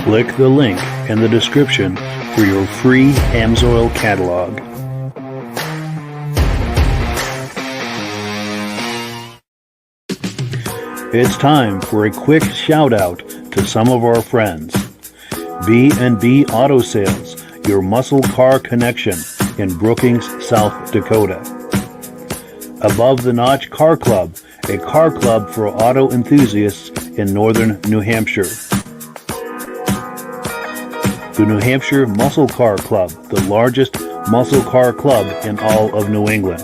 Click the link in the description for your free Amsoil catalog. It's time for a quick shout out to some of our friends. B&B Auto Sales, your muscle car connection in Brookings, South Dakota. Above the Notch Car Club, a car club for auto enthusiasts in northern New Hampshire. The New Hampshire Muscle Car Club, the largest muscle car club in all of New England.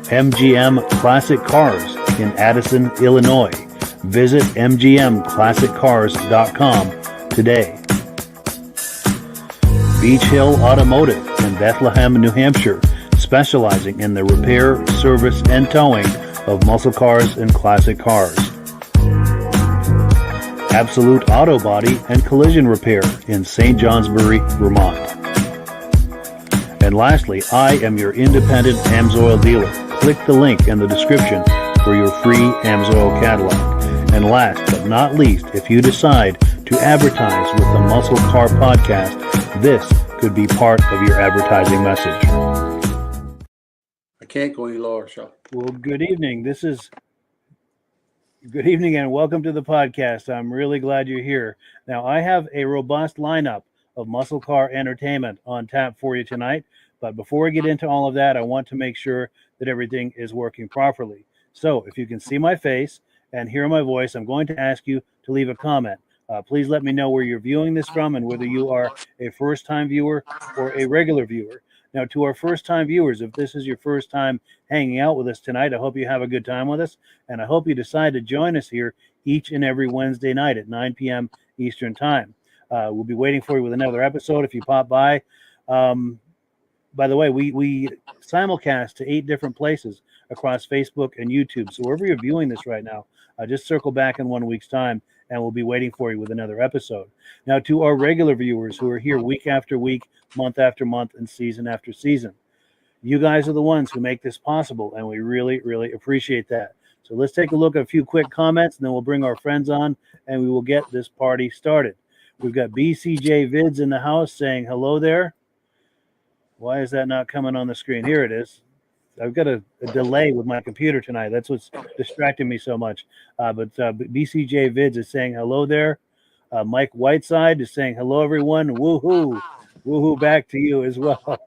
MGM Classic Cars in Addison, Illinois. Visit mgmclassiccars.com today. Beach Hill Automotive in Bethlehem, New Hampshire, specializing in the repair, service, and towing of muscle cars and classic cars. Absolute Auto Body and Collision Repair in St. Johnsbury, Vermont. And lastly, I am your independent Amsoil dealer. Click the link in the description for your free Amsoil catalog. And last but not least, if you decide to advertise with the Muscle Car Podcast, this could be part of your advertising message. I can't go any lower, Sean. Well, good evening. Good evening and welcome to the podcast. I'm really glad you're here. Now, I have a robust lineup of muscle car entertainment on tap for you tonight. But before we get into all of that, I want to make sure that everything is working properly. So if you can see my face and hear my voice, I'm going to ask you to leave a comment. Please let me know where you're viewing this from and whether you are a first-time viewer or a regular viewer. Now, to our first-time viewers, if this is your first time hanging out with us tonight, I hope you have a good time with us, and I hope you decide to join us here each and every Wednesday night at 9 p.m. Eastern Time. We'll be waiting for you with another episode if you pop by. By the way, we simulcast to 8 different places across Facebook and YouTube. So wherever you're viewing this right now, just circle back in 1 week's time, and we'll be waiting for you with another episode. Now, to our regular viewers who are here week after week, month after month, and season after season, you guys are the ones who make this possible, and we really, really appreciate that. So let's take a look at a few quick comments, and then we'll bring our friends on, and we will get this party started. We've got BCJ Vids in the house saying hello there. Why is that not coming on the screen? Here it is. I've got a delay with my computer tonight. That's what's distracting me so much. But BCJ Vids is saying hello there. Mike Whiteside is saying hello, everyone. Woohoo. Woohoo back to you as well.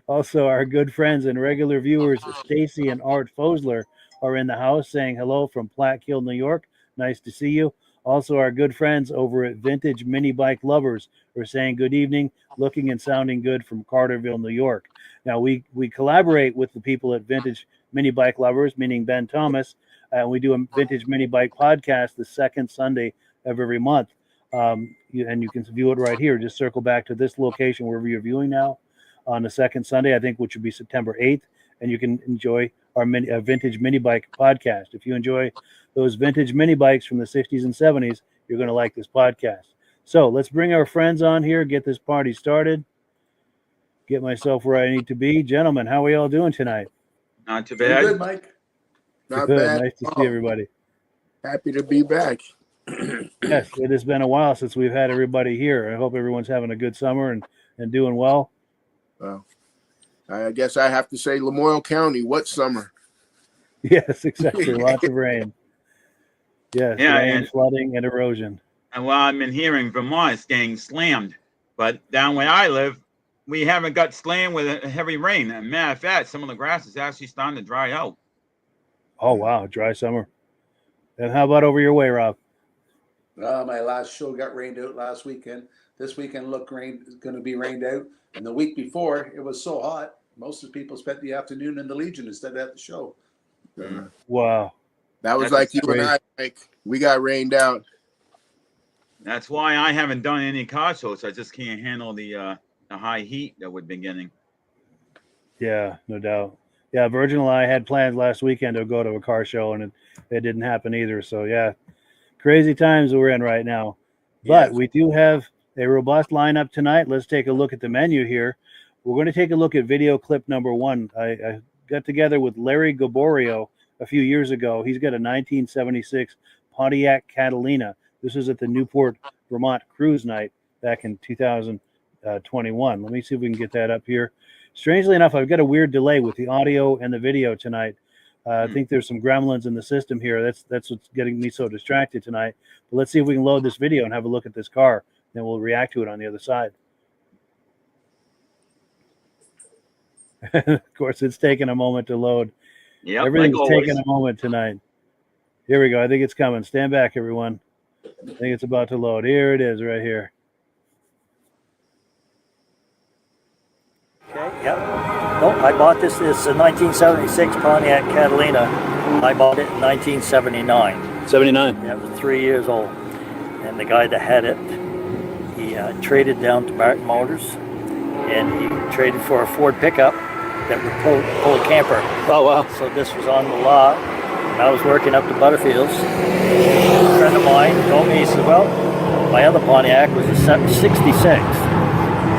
Also, our good friends and regular viewers, Stacy and Art Fosler, are in the house saying hello from Platte Hill, New York. Nice to see you. Also, our good friends over at Vintage Mini Bike Lovers are saying good evening, looking and sounding good from Carterville, New York. Now, we collaborate with the people at Vintage Mini Bike Lovers, meaning Ben Thomas, and we do a Vintage Mini Bike podcast the second Sunday of every month. And you can view it right here. Just circle back to this location wherever you're viewing now on the second Sunday, I think, which would be September 8th, and you can enjoy our Vintage Mini Bike podcast. If you enjoy those vintage mini bikes from the 60s and 70s, you're going to like this podcast. So let's bring our friends on here, get this party started, get myself where I need to be. Gentlemen, how are we all doing tonight? Not too bad. Good, Mike. Not good. bad. Nice to see everybody. Happy to be back. Yes, it has been a while since we've had everybody here. I hope everyone's having a good summer and doing well. Well, I guess I have to say Lamoille County, what summer? Yes, exactly. Lots of rain. Yes, Yeah, rain, and flooding, and erosion. And well, I've been hearing Vermont is getting slammed, but down where I live, we haven't got slammed with a heavy rain. As a matter of fact, some of the grass is actually starting to dry out. Oh, wow. Dry summer. And how about over your way, Rob? My last show got rained out last weekend. This weekend looked going to be rained out. And the week before, it was so hot, most of the people spent the afternoon in the Legion instead of at the show. Wow. That was That's like you great. and I, Mike. We got rained out. That's why I haven't done any car shows. I just can't handle the high heat that we've been getting. Yeah, no doubt. Yeah, Virgil and I had plans last weekend to go to a car show, and it didn't happen either. So, yeah, crazy times we're in right now. But Yes. we do have a robust lineup tonight. Let's take a look at the menu here. We're going to take a look at video clip number 1. I got together with Larry Gaboriault a few years ago. He's got a 1976 Pontiac Catalina. This was at the Newport, Vermont cruise night back in 2021. Let me see if we can get that up here. Strangely enough, I've got a weird delay with the audio and the video tonight. I think there's some gremlins in the system here. That's what's getting me so distracted tonight. But let's see if we can load this video and have a look at this car. Then we'll react to it on the other side. Of course, it's taking a moment to load. Yeah, Everything's taking a moment tonight. Here we go. I think it's coming. Stand back, everyone. I think it's about to load. Here it is right here. Okay, yep. No, I bought this. It's a 1976 Pontiac Catalina. I bought it in 1979. 79. Yeah, it was 3 years old. And the guy that had it, he traded down to Martin Motors, and he traded for a Ford pickup that would pull a camper. Oh, wow. So this was on the lot, and I was working up to Butterfields. A friend of mine told me, he said, well, my other Pontiac was a 66.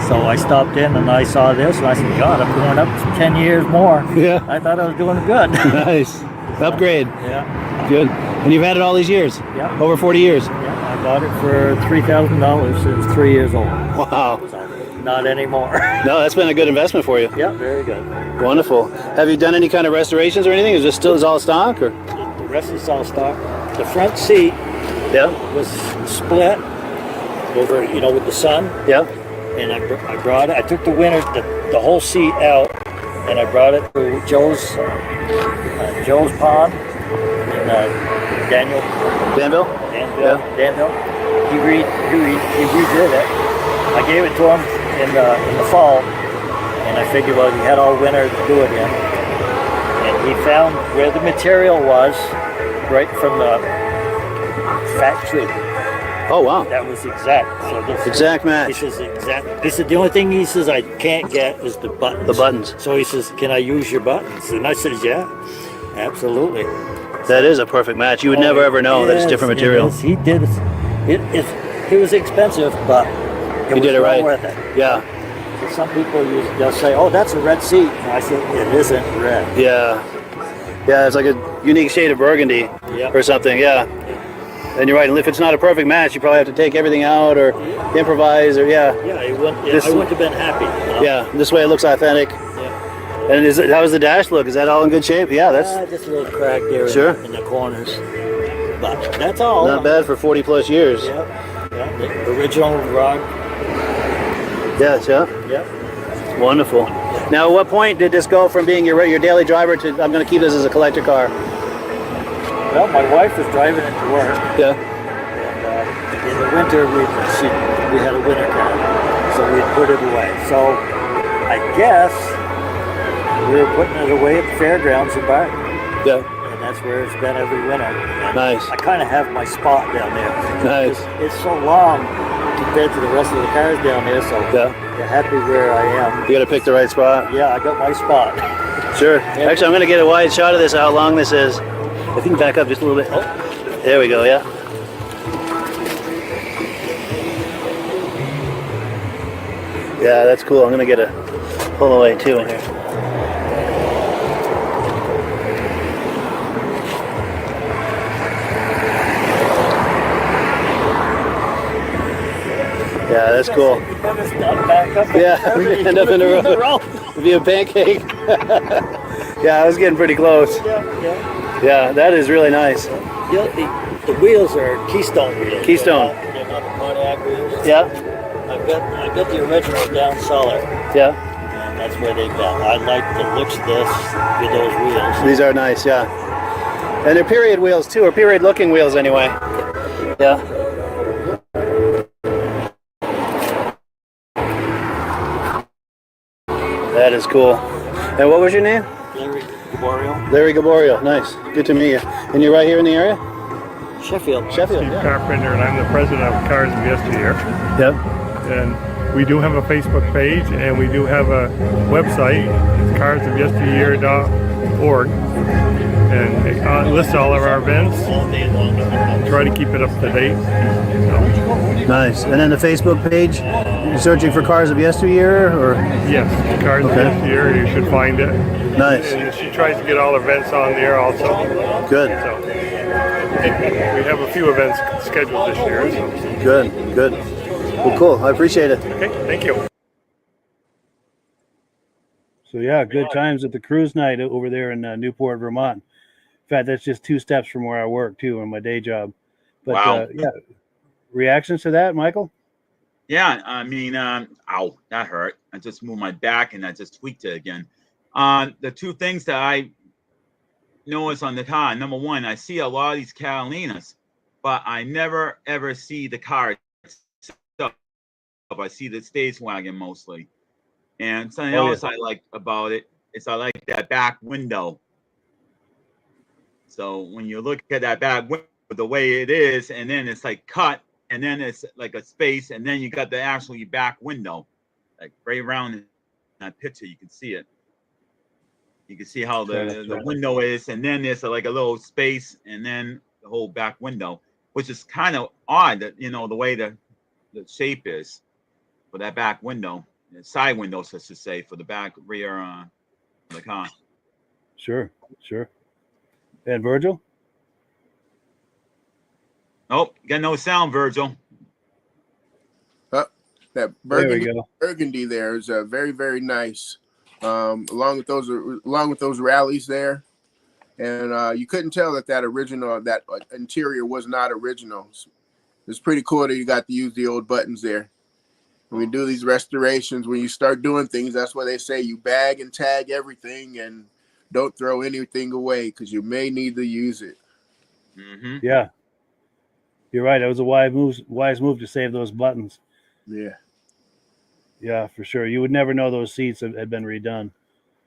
So I stopped in and I saw this, and I said, God, I'm going up 10 years more. Yeah. I thought I was doing good. Nice. Upgrade. Yeah. Good. And you've had it all these years? Yeah. Over 40 years? Yeah, I bought it for $3,000 since 3 years old. Wow. So, not anymore. No, that's been a good investment for you. Yeah, very good. Wonderful. Have you done any kind of restorations or anything? Is this still is all stock? Or? The rest is all stock. The front seat Yeah. was split over, with the sun. Yeah. And I brought it. I took the whole seat out, and I brought it to Joe's pond in Danville. Danville. He redid it. I gave it to him in the fall, and I figured, well, he had all winter to do it in. And he found where the material was, right from the factory. Oh, wow. That was exact. So this Exact match. He says exact. He said the only thing I can't get is the buttons. The buttons. So he says, can I use your buttons? And I said, yeah, absolutely. That is a perfect match. You would never ever know that it's different material. He did it. It was expensive, but He did it right. worth it. Yeah. So some people they'll say, oh, that's a red seat. And I said, it isn't red. Yeah. Yeah, it's like a unique shade of burgundy Yep. or something. Yeah. And you're right. And if it's not a perfect match, you probably have to take everything out or improvise or Yeah, I wouldn't have been happy. Yeah, this way it looks authentic. Yeah. And how does the dash look? Is that all in good shape? Yeah, that's Just a little crack there Sure. in the corners. But that's all. not bad for 40 plus years. Yeah. The original rug. Yes, yeah. Yeah. Wonderful. Now, at what point did this go from being your daily driver to I'm going to keep this as a collector car? Well, my wife was driving it to work. Yeah. And in the winter, we had a winter car, so we put it away. So I guess we were putting it away at the fairgrounds in Barton. Yeah. And that's where it's been every winter. And Nice. I kind of have my spot down there. Nice. It's so long compared to the rest of the cars down there, so Yeah. you're happy where I am. You got to pick the right spot. Yeah, I got my spot. Sure. Actually, I'm going to get a wide shot of this, how long this is. If you can back up just a little bit. Oh, there we go, yeah. Yeah, that's cool. I'm going to get a pull away too in here. Yeah, that's cool. Yeah, we end up in a row. It'd be a pancake. Yeah, I was getting pretty close. Yeah, that is really nice. The wheels are Keystone wheels. Keystone. They're not the Pontiac wheels. Yeah, I got the original down cellar, yeah. and that's where they've been. I like the looks of this with those wheels. These are nice, yeah. And they're period wheels too, or period looking wheels anyway. Yeah. That is cool. And what was your name? Larry Gaboriault. Larry Gaboriault. Nice. Good to meet you. And you're right here in the area? Sheffield. Sheffield, Steve yeah. Carpenter, and I'm the president of Cars of Yesteryear. Yep. And we do have a Facebook page, and we do have a website, carsofyesteryear.org, and it lists all of our events. Try to keep it up to date. So, Nice. And then the Facebook page, you're searching for Cars of Yesteryear, or? yes, Cars of Yesteryear, you should find it. Nice. And she tries to get all events on there also. Good. So we have a few events scheduled this year. So. Good. Good. Well, cool. I appreciate it. Okay, thank you. So yeah, good times at the cruise night over there in Newport, Vermont. In fact, that's just 2 steps from where I work too, on my day job. But Wow. yeah, reactions to that, Michael? Yeah, I mean, ow, that hurt. I just moved my back and I just tweaked it again. The 2 things that I notice on the car, number one, I see a lot of these Catalinas, but I never ever see the car itself. I see the stage wagon mostly. And something else I like about it is I like that back window. So when you look at that back window, the way it is, and then it's like cut, and then it's like a space, and then you got the actually back window, like right around in that picture, you can see it. You can see how the window is, and then there's like a little space, and then the whole back window, which is kind of odd that, you know, the way the shape is for that back window, the side windows, I should say, for the back rear of the car. Sure. And Virgil? Nope, got no sound, Virgil. That There we go. burgundy there is very, very nice. Along with those rallies there, and you couldn't tell that original interior was not original. It's pretty cool that you got to use the old buttons there. When we do these restorations, when you start doing things, that's why they say you bag and tag everything and don't throw anything away because you may need to use it. Mm-hmm. Yeah. You're right. It was a wise move to save those buttons. Yeah. Yeah, for sure. You would never know those seats had been redone.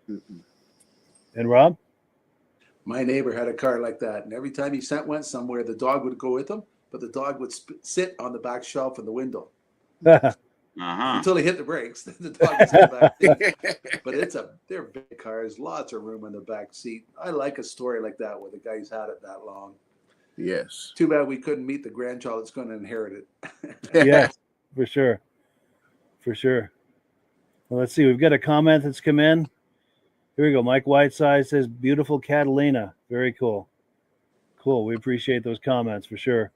And Rob? My neighbor had a car like that, and every time he went somewhere, the dog would go with him, but the dog would sit on the back shelf in the window until he hit the brakes. Then the dog would sit back. But they're big cars, lots of room in the back seat. I like a story like that where the guy's had it that long. Yes. Too bad we couldn't meet the grandchild that's going to inherit it. Yes, for sure. For sure. Well, let's see. We've got a comment that's come in. Here we go. Mike Whiteside says, beautiful Catalina. Very cool. Cool. We appreciate those comments for sure.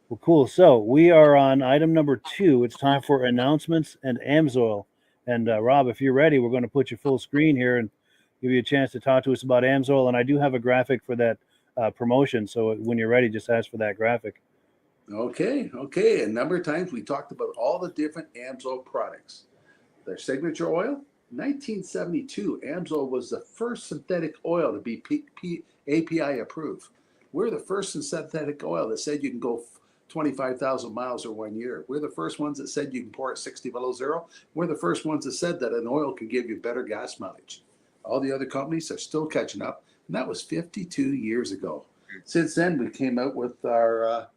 Well, cool. So we are on item number 2. It's time for announcements and Amsoil. And Rob, if you're ready, we're going to put you full screen here and give you a chance to talk to us about Amsoil. And I do have a graphic for that promotion. So when you're ready, just ask for that graphic. Okay. A number of times we talked about all the different Amsoil products. Their signature oil, 1972, Amsoil was the first synthetic oil to be API approved. We're the first synthetic oil that said you can go 25,000 miles or 1 year. We're the first ones that said you can pour it 60 below zero. We're the first ones that said that an oil can give you better gas mileage. All the other companies are still catching up, and that was 52 years ago. Since then, we came out with our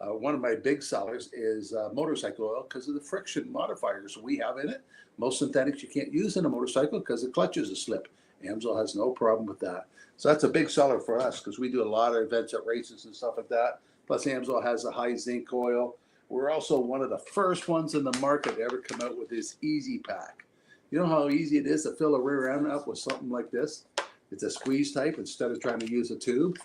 one of my big sellers is motorcycle oil because of the friction modifiers we have in it. Most synthetics you can't use in a motorcycle because the clutches will slip. Amsoil has no problem with that. So that's a big seller for us because we do a lot of events at races and stuff like that. Plus Amsoil has a high zinc oil. We're also one of the first ones in the market to ever come out with this Easy Pack. You know how easy it is to fill a rear end up with something like this? It's a squeeze type instead of trying to use a tube.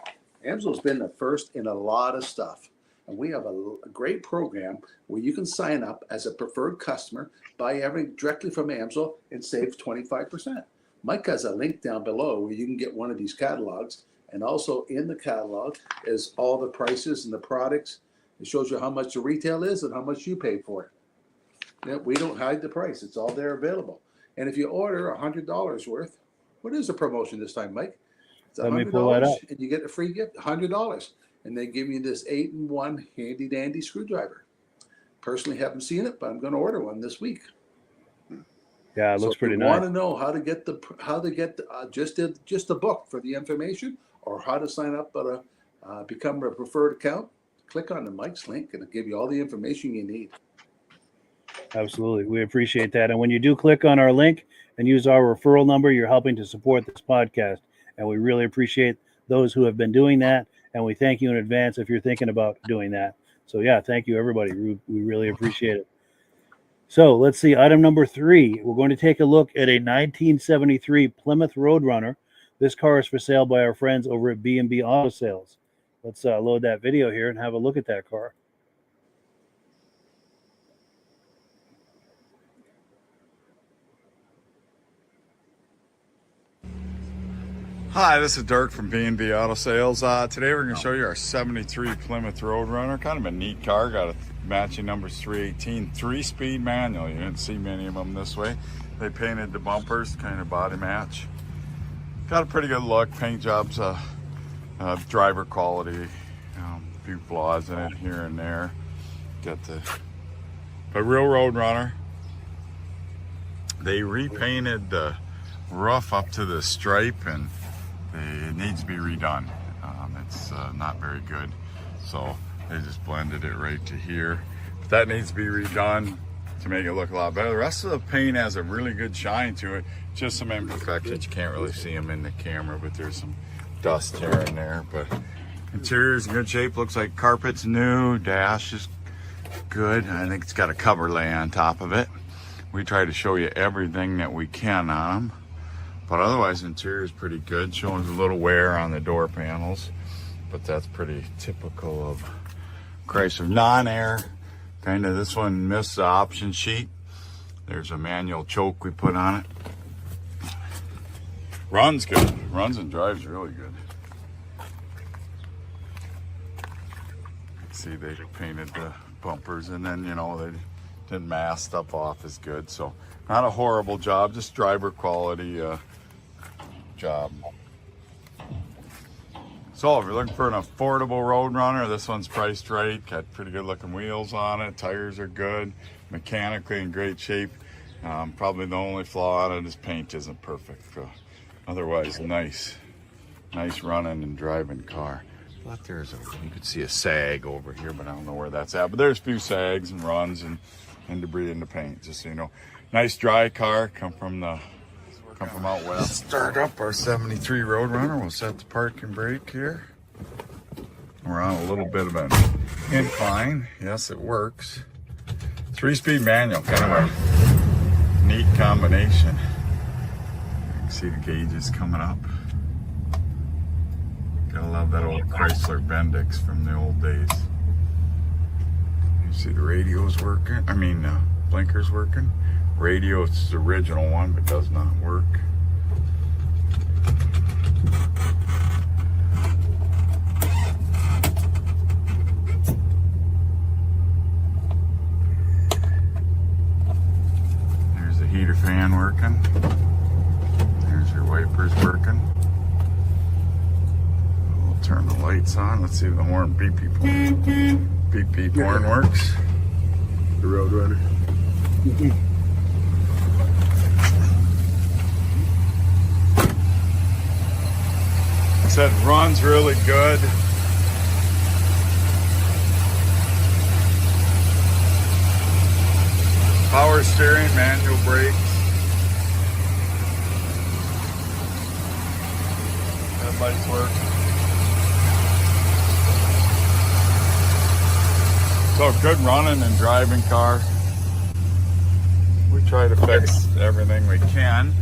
Amsoil's been the first in a lot of stuff. And we have a great program where you can sign up as a preferred customer, buy everything directly from Amsoil, and save 25%. Mike has a link down below where you can get one of these catalogs. And also in the catalog is all the prices and the products. It shows you how much the retail is and how much you paid for it. Yeah, we don't hide the price. It's all there available. And if you order $100 worth, what is the promotion this time, Mike? It's Let me pull that up. $100, and you get a free gift, $100, and they give you this 8-in-1 handy dandy screwdriver. Personally, haven't seen it, but I'm going to order one this week. Yeah, it looks pretty if you nice. want to know how to get just the book for the information, or how to sign up at become a preferred account, click on the Mike's link, and it'll give you all the information you need. Absolutely. We appreciate that. And when you do click on our link and use our referral number, you're helping to support this podcast. And we really appreciate those who have been doing that. And we thank you in advance if you're thinking about doing that. So, yeah, thank you, everybody. We really appreciate it. So let's see. Item number 3. We're going to take a look at a 1973 Plymouth Roadrunner. This car is for sale by our friends over at B&B Auto Sales. Let's load that video here and have a look at that car. Hi, this is Dirk from B&B Auto Sales. Today we're going to show you our 73 Plymouth Roadrunner. Kind of a neat car. Got a matching numbers 318, 3-speed manual. You didn't see many of them this way. They painted the bumpers, kind of body match. Got a pretty good look. Paint jobs, driver quality. A few flaws in it here and there. Got a real Roadrunner. They repainted the roof up to the stripe, and it needs to be redone. It's not very good, so they just blended it right to here. But that needs to be redone to make it look a lot better. The rest of the paint has a really good shine to it. Just some imperfections. You can't really see them in the camera, but there's some dust here and there. But interior's in good shape. Looks like carpet's new. Dash is good. I think it's got a cover lay on top of it. We try to show you everything that we can on them. But otherwise, the interior is pretty good. Showing a little wear on the door panels, but that's pretty typical of Chrysler. Non-air, kind of. This one missed the option sheet. There's a manual choke we put on it. Runs good. Runs and drives really good. See, they painted the bumpers, and then, you know, they didn't mask stuff off as good. So not a horrible job, just driver quality job. So if you're looking for an affordable Roadrunner, this one's priced right. Got pretty good looking wheels on it. Tires are good. Mechanically in great shape. Probably the only flaw on it is paint isn't perfect. Otherwise, nice running and driving car. But you could see a sag over here, but I don't know where that's at. But there's a few sags and runs and debris in the paint, just so you know. Nice dry car, come from out west. Start up our 73 Roadrunner. We'll set the parking brake here. We're on a little bit of an incline. Yes, it works. 3-speed manual, kind of a neat combination. You can see the gauges coming up. Gotta love that old Chrysler Bendix from the old days. You see the radio's working. Blinkers working. Radio, it's the original one, but does not work. There's the heater fan working. There's your wipers working. We'll turn the lights on. Let's see if the horn beep beep horn works. The Roadrunner. Said runs really good. Power steering, manual brakes. Headlights work. So good running and driving car. We try to fix everything we can.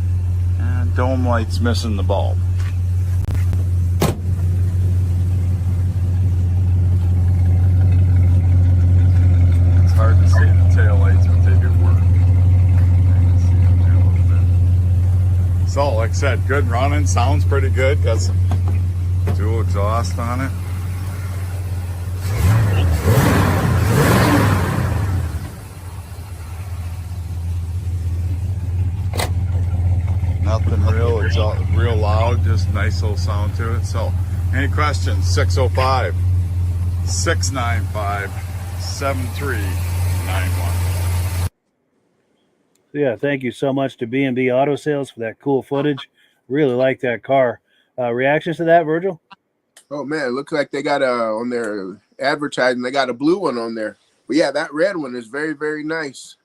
And dome light's missing the bulb. Hard to see the tail lights, but they do work. So, like I said, good running, sounds pretty good. Got some dual exhaust on it. Nothing real rides out real loud, just nice little sound to it. So, any questions? 605 695 7391. Yeah, thank you so much to B&B Auto Sales for that cool footage. Really like that car. Reactions to that, Virgil? Oh man, it looks like they got on their advertising, they got a blue one on there. But yeah, that red one is very, very nice.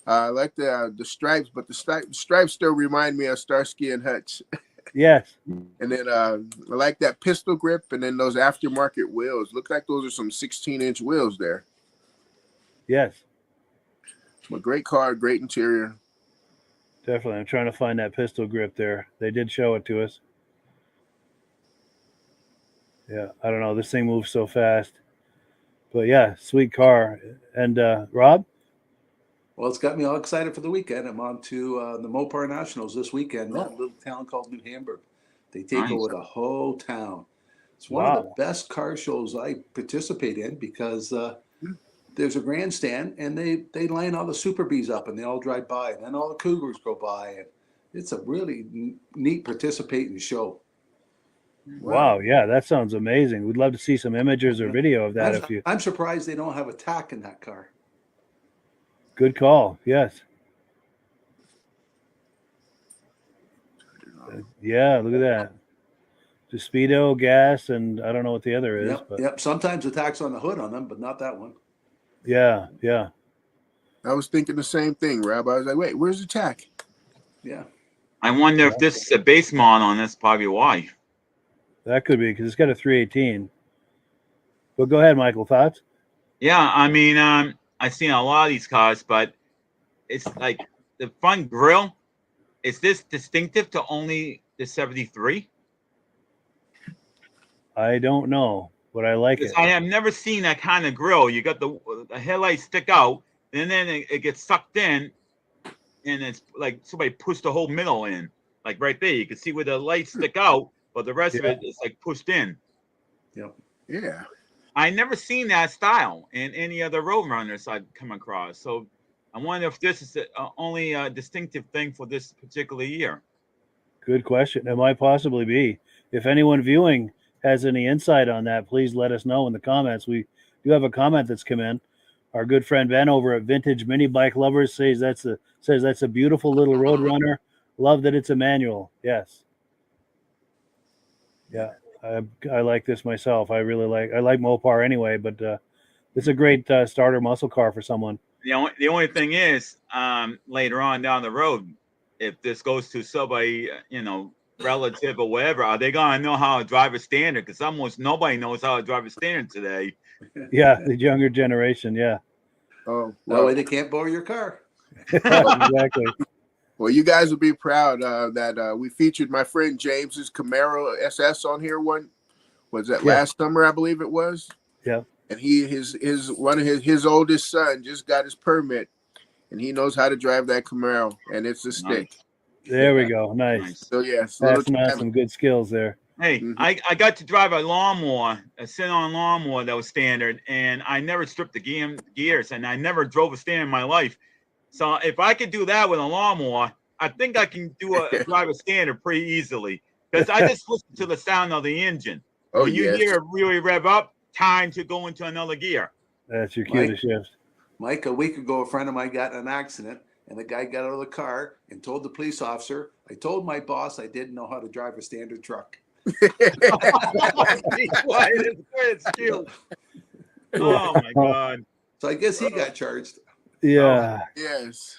I like the stripes, but the stripes still remind me of Starsky and Hutch. Yes. And then I like that pistol grip, and then those aftermarket wheels. Look like those are some 16-inch wheels there. Yes. A great car, great interior. Definitely. I'm trying to find that pistol grip there. They did show it to us. Yeah, I don't know. This thing moves so fast. But yeah, sweet car. And Rob? Well, it's got me all excited for the weekend. I'm on to the Mopar Nationals this weekend in a little town called New Hamburg. They take Nice. over the whole town. It's one of Wow. the best car shows I participate in because there's a grandstand and they line all the Super Bees up and they all drive by and then all the Cougars go by. And it's a really neat participating show. Wow. Yeah, that sounds amazing. We'd love to see some images or video of that if you. I'm surprised they don't have a tack in that car. Good call. Yes. Yeah, look at that. The Speedo, gas, and I don't know what the other is. Yep, But yep. Sometimes the tack's on the hood on them, but not that one. yeah, yeah. I was thinking the same thing, Rob. I was like, wait, where's the tack? Yeah. I wonder if this is a base model, and that's probably why. That could be because it's got a 318. But go ahead, Michael. Thoughts? Yeah, I mean, I've seen a lot of these cars, but it's like the front grille. Is this distinctive to only the 73? I don't know, but I like it. Because I have never seen that kind of grille. You got the headlights stick out, and then it gets sucked in, and it's like somebody pushed the whole middle in. Like right there, you can see where the lights stick out, but the rest of it is like pushed in. Yep. Yeah. I never seen that style in any other road runners I've come across. So I wonder if this is only a distinctive thing for this particular year. Good question. It might possibly be. If anyone viewing has any insight on that, please let us know in the comments. We do have a comment that's come in. Our good friend Ben over at Vintage Mini Bike Lovers says that's a beautiful little road runner. Love that it's a manual. Yes. Yeah, I like this myself. I like Mopar anyway, but it's a great starter muscle car for someone. The only thing is, later on down the road, if this goes to somebody, relative or whatever, are they gonna know how to drive a standard? Because almost nobody knows how to drive a standard today. Yeah, the younger generation. Yeah. Oh, That way they can't borrow your car. Exactly. Well, you guys will be proud that we featured my friend James's Camaro SS on here. Last summer, I believe it was. Yeah. And his oldest son just got his permit, and he knows how to drive that Camaro, and it's a stick. There we go. Nice. So yes, Passing on some good skills there. Hey, I got to drive a lawnmower, a sit-on lawnmower that was standard, and I never stripped the gears, and I never drove a standard in my life. So if I could do that with a lawnmower, I think I can drive a standard pretty easily because I just listen to the sound of the engine. Oh, when you hear it really rev up, time to go into another gear. That's your cue to shift. Mike, a week ago, a friend of mine got in an accident, and the guy got out of the car and told the police officer, "I told my boss I didn't know how to drive a standard truck." Oh my God! So I guess he got charged. Yeah. Yes.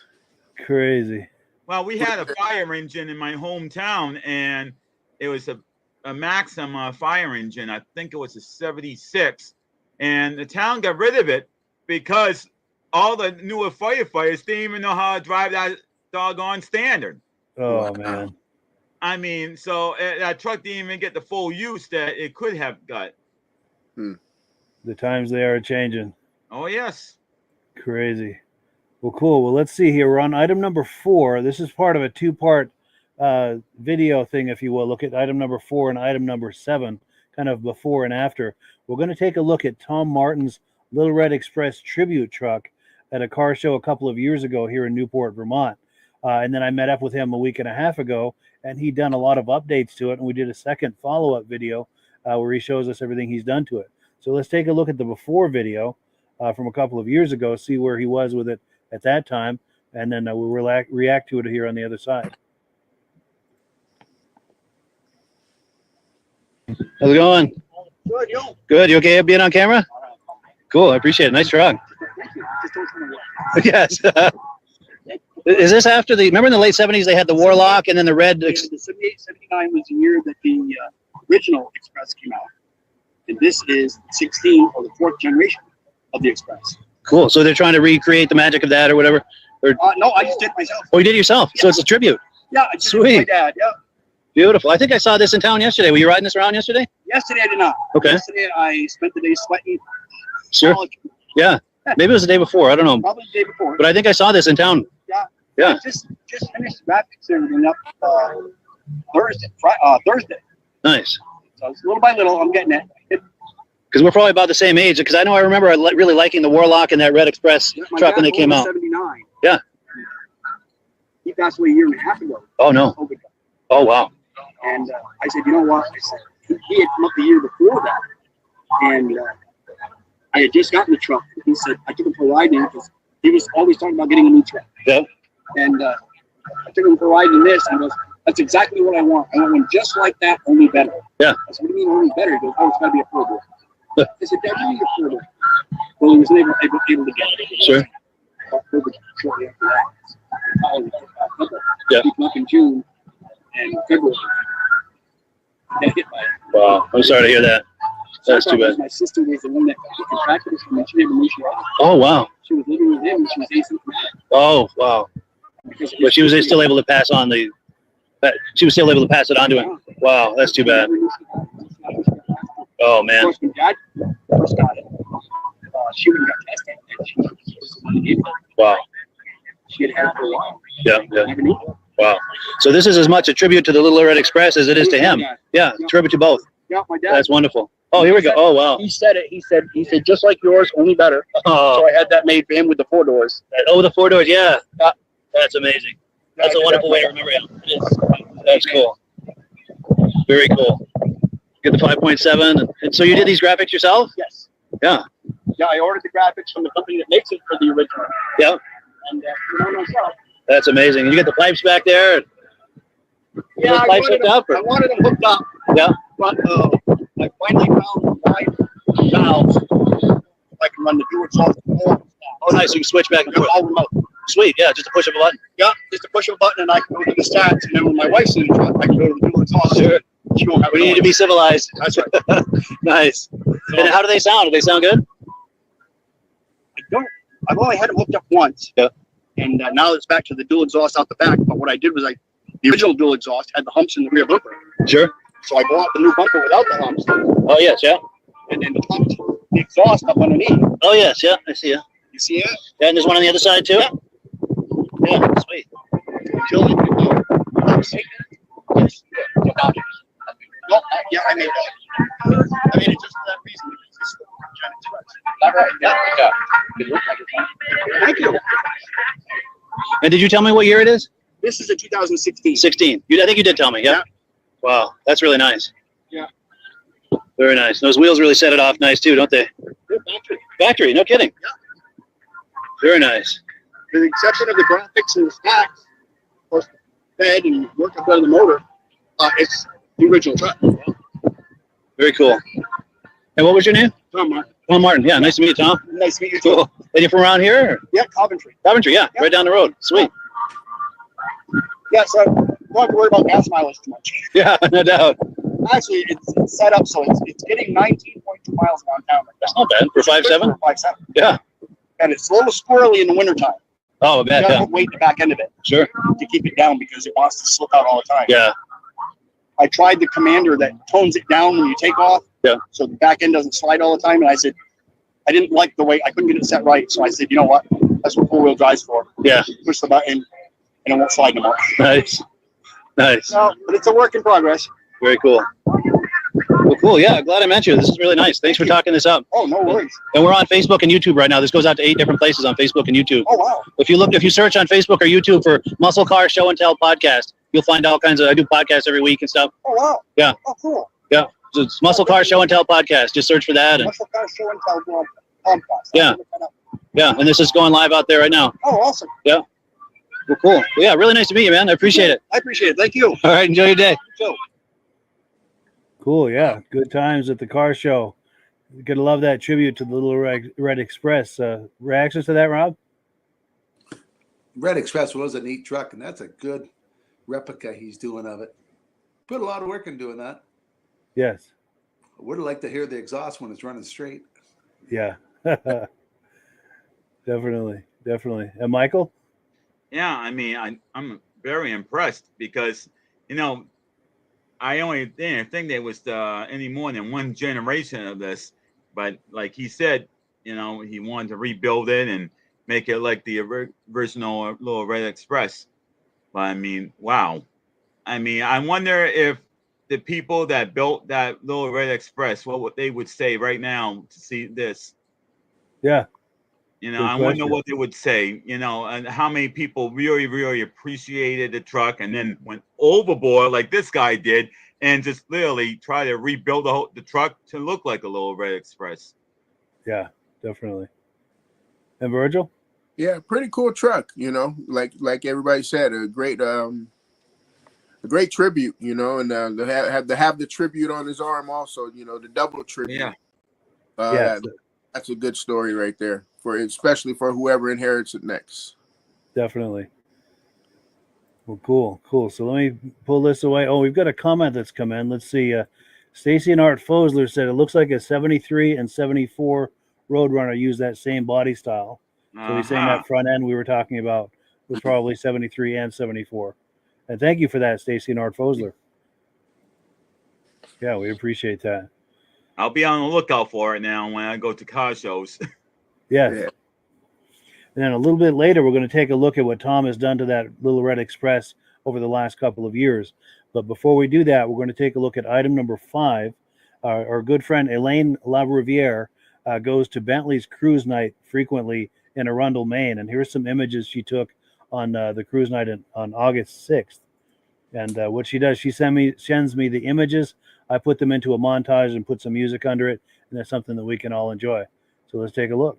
Crazy. Well, we had a fire engine in my hometown, and it was a Maxim fire engine. I think it was a 76, and the town got rid of it because all the newer firefighters didn't even know how to drive that doggone standard. Oh, man. I mean, so that truck didn't even get the full use that it could have got. The times they are changing. Oh, yes. Crazy. Well, cool. Well, let's see here. We're on item number 4. This is part of a 2-part video thing, if you will. Look at item number 4 and item number 7, kind of before and after. We're going to take a look at Tom Martin's Little Red Express tribute truck at a car show a couple of years ago here in Newport, Vermont. And then I met up with him a week and a half ago, and he'd done a lot of updates to it. And we did a second follow-up video where he shows us everything he's done to it. So let's take a look at the before video from a couple of years ago, see where he was with it at that time, and then we'll react to it here on the other side. How's it going? Good, yo. Good. You okay being on camera? Cool. I appreciate it. Nice truck. Yes. Is this after the? Remember in the late '70s they had the Warlock and then the red. The 78, 79 was the year that the original Express came out, and this is 16 or the 4th generation of the Express. Cool. So they're trying to recreate the magic of that or whatever. Or no, I just did it myself. oh, you did it yourself. Yeah. So it's a tribute. Yeah, I just Sweet. did it with my dad. Yeah. Beautiful. I think I saw this in town yesterday. Were you riding this around yesterday? Yesterday I did not. Okay. Yesterday I spent the day sweating. Sure. Yeah. Maybe it was the day before. I don't know. Probably the day before. But I think I saw this in town. Yeah. Yeah. I just finished graphics and everything up Thursday. Nice. So it's little by little, I'm getting it. Because we're probably about the same age. Because I know I remember really liking the Warlock and that Red Express Yeah, my truck when dad they came owned a out. 79. Yeah. He passed away a year and a half ago. Oh no. COVID. Oh wow. And I said, you know what? I said, he had come up the year before that. And I had just gotten the truck. He said, I took him for a ride in because he was always talking about getting a new truck. Yeah. And I took him for a ride in this, and he goes, that's exactly what I want. I want one just like that, only better. Yeah. I said, what do you mean only better? He goes, oh, it's got to be a four-door. I said, Dad, you need a four-door. Well, he was able to get it. Sure. Shortly after that. Yeah. He came up in June and February. Got hit by it. Wow. I'm sorry to hear that. That's too bad. My sister was the one that contracted us, and she didn't know she had. Oh wow. She was living with him, and she was asymptomatic. Oh wow. But she was still able to pass on the. She was still able to pass it on to him. Wow, that's too bad. Oh Of man. course, when Dad first got it, she wouldn't got tested, and she was the one that gave it. Wow. She had had it for a while. Yeah. Yeah. Never knew it. Wow. So this is as much a tribute to the Little Red Express as it is to him. Yeah. Yeah. Tribute to both. Yeah, my dad. That's wonderful. Oh, here we go. Oh wow. He said it. He said just like yours, only better. Oh. So I had that made for him with the 4 doors. Oh, the 4 doors. Yeah. That's amazing. That's a wonderful way to remember him. That's cool. Very cool. Get the 5.7. And so you did these graphics yourself? Yes. Yeah. Yeah, I ordered the graphics from the company that makes it for the original. Yeah. And myself. That's amazing. And you get the pipes back there? Yeah, Those pipes hooked up? Or? I wanted them hooked up. Yeah. But I finally found the right valves. I can run the dual exhaust. Oh, nice. You can switch back and They're forth. all remote. Sweet. Yeah, just to push of a button. Yeah, just to push a button and I can go to the stats. And then when my wife's in the truck, I can go to the dual exhaust. Sure. She won't have We need to be civilized. That's right. Nice. And how do they sound? Do they sound good? I've only had them hooked up once. Yeah. And now it's back to the dual exhaust out the back. But what I did was the original dual exhaust had the humps in the rear bumper. Sure. So I bought the new bumper without the humps. Oh, yes. Yeah. And then pumped the exhaust up underneath. Oh, yes. Yeah. I see you. You see it? Yeah, and there's one on the other side, too? Yeah. Yeah. Sweet. Yes. No, yeah, I made that. I made it just for that reason. Because this is right. Yeah. It looks like it's Thank you. And did you tell me what year it is? This is a 2016. 16. I think you did tell me. Yeah. Yeah. Wow. That's really nice. Yeah. Very nice. Those wheels really set it off nice, too, don't they? Factory. Factory. No kidding. Yeah. Very nice. With the exception of the graphics and the stacks, of course, the bed and work up on the motor, it's the original truck. Very cool. And what was your name? Tom Martin. Tom Martin. Yeah, nice to meet you, Tom. Nice to meet you too. Cool. And you're from around here? Or? Yeah, Coventry. Coventry, yeah, Yeah. right down the road. Sweet. Yeah, so don't have to worry about gas mileage too much. Yeah, no doubt. Actually, it's set up so it's getting 19.2 miles downtown. That's not bad for 5.7. 5.7. Yeah. And it's a little squirrely in the wintertime. Oh, You bad. gotta Yeah. put weight in the back end of it Sure. to keep it down because it wants to slip out all the time. Yeah. I tried the commander that tones it down when you take off. Yeah. So the back end doesn't slide all the time. And I said, I didn't like the way I couldn't get it set right. So I said, you know what? That's what 4-wheel drive's for. Yeah. Push the button and it won't slide no more. Nice. Nice. No, but it's a work in progress. Very cool. Well, cool. Yeah, glad I met you. This is really nice. Thanks for talking this up. Oh, no worries. And we're on Facebook and YouTube right now. This goes out to 8 different places on Facebook and YouTube. Oh, wow. If you search on Facebook or YouTube for Muscle Car Show and Tell podcast, you'll find all kinds of. I do podcasts every week and stuff. Oh, wow. Yeah. Oh, cool. Yeah. So it's Muscle Car Show and Tell podcast. Just search for that. And Muscle Car Show and Tell podcast. Yeah. Yeah, and this is going live out there right now. Oh, awesome. Yeah. Well, cool. Well, yeah, really nice to meet you, man. I appreciate it. I appreciate it. Thank you. All right, enjoy your day. So. Cool. Yeah. Good times at the car show. You're going to love that tribute to the Little Red Express. Reactions to that, Rob? Red Express was a neat truck, and that's a good replica he's doing of it. Put a lot of work in doing that. Yes. I would have liked to hear the exhaust when it's running straight. Yeah. Definitely. And Michael? Yeah, I mean, I'm very impressed because, you know, I only didn't think there was any more than one generation of this. But like he said, you know, he wanted to rebuild it and make it like the original Little Red Express. But I mean, wow. I mean, I wonder if the people that built that Little Red Express, what they would say right now to see this. Yeah. You know, Good I wonder question. what they would say, you know, and how many people really, really appreciated the truck and then went overboard like this guy did and just literally try to rebuild the truck to look like a Little Red Express. Yeah, definitely. And Virgil? Yeah, pretty cool truck, you know, like everybody said, a great tribute, you know, and to have the tribute on his arm also, you know, the double tribute. Yeah. That's a good story right there, especially for whoever inherits it next. Definitely. Well, cool. So let me pull this away. Oh, we've got a comment that's come in. Let's see. Stacy and Art Fosler said it looks like a 73 and 74 Roadrunner use that same body style. So he's saying that front end we were talking about was probably 73 and 74. And thank you for that, Stacy and Art Fosler. Yeah, we appreciate that. I'll be on the lookout for it now when I go to car shows. Yes. Yeah. And then a little bit later, we're going to take a look at what Tom has done to that Little Red Express over the last couple of years. But before we do that, we're going to take a look at item number 5. Our good friend Elaine LaRiviere goes to Bentley's cruise night frequently in Arundel, Maine. And here's some images she took on the cruise night on August 6th. And what she does, she sends me the images. I put them into a montage and put some music under it. And that's something that we can all enjoy. So let's take a look.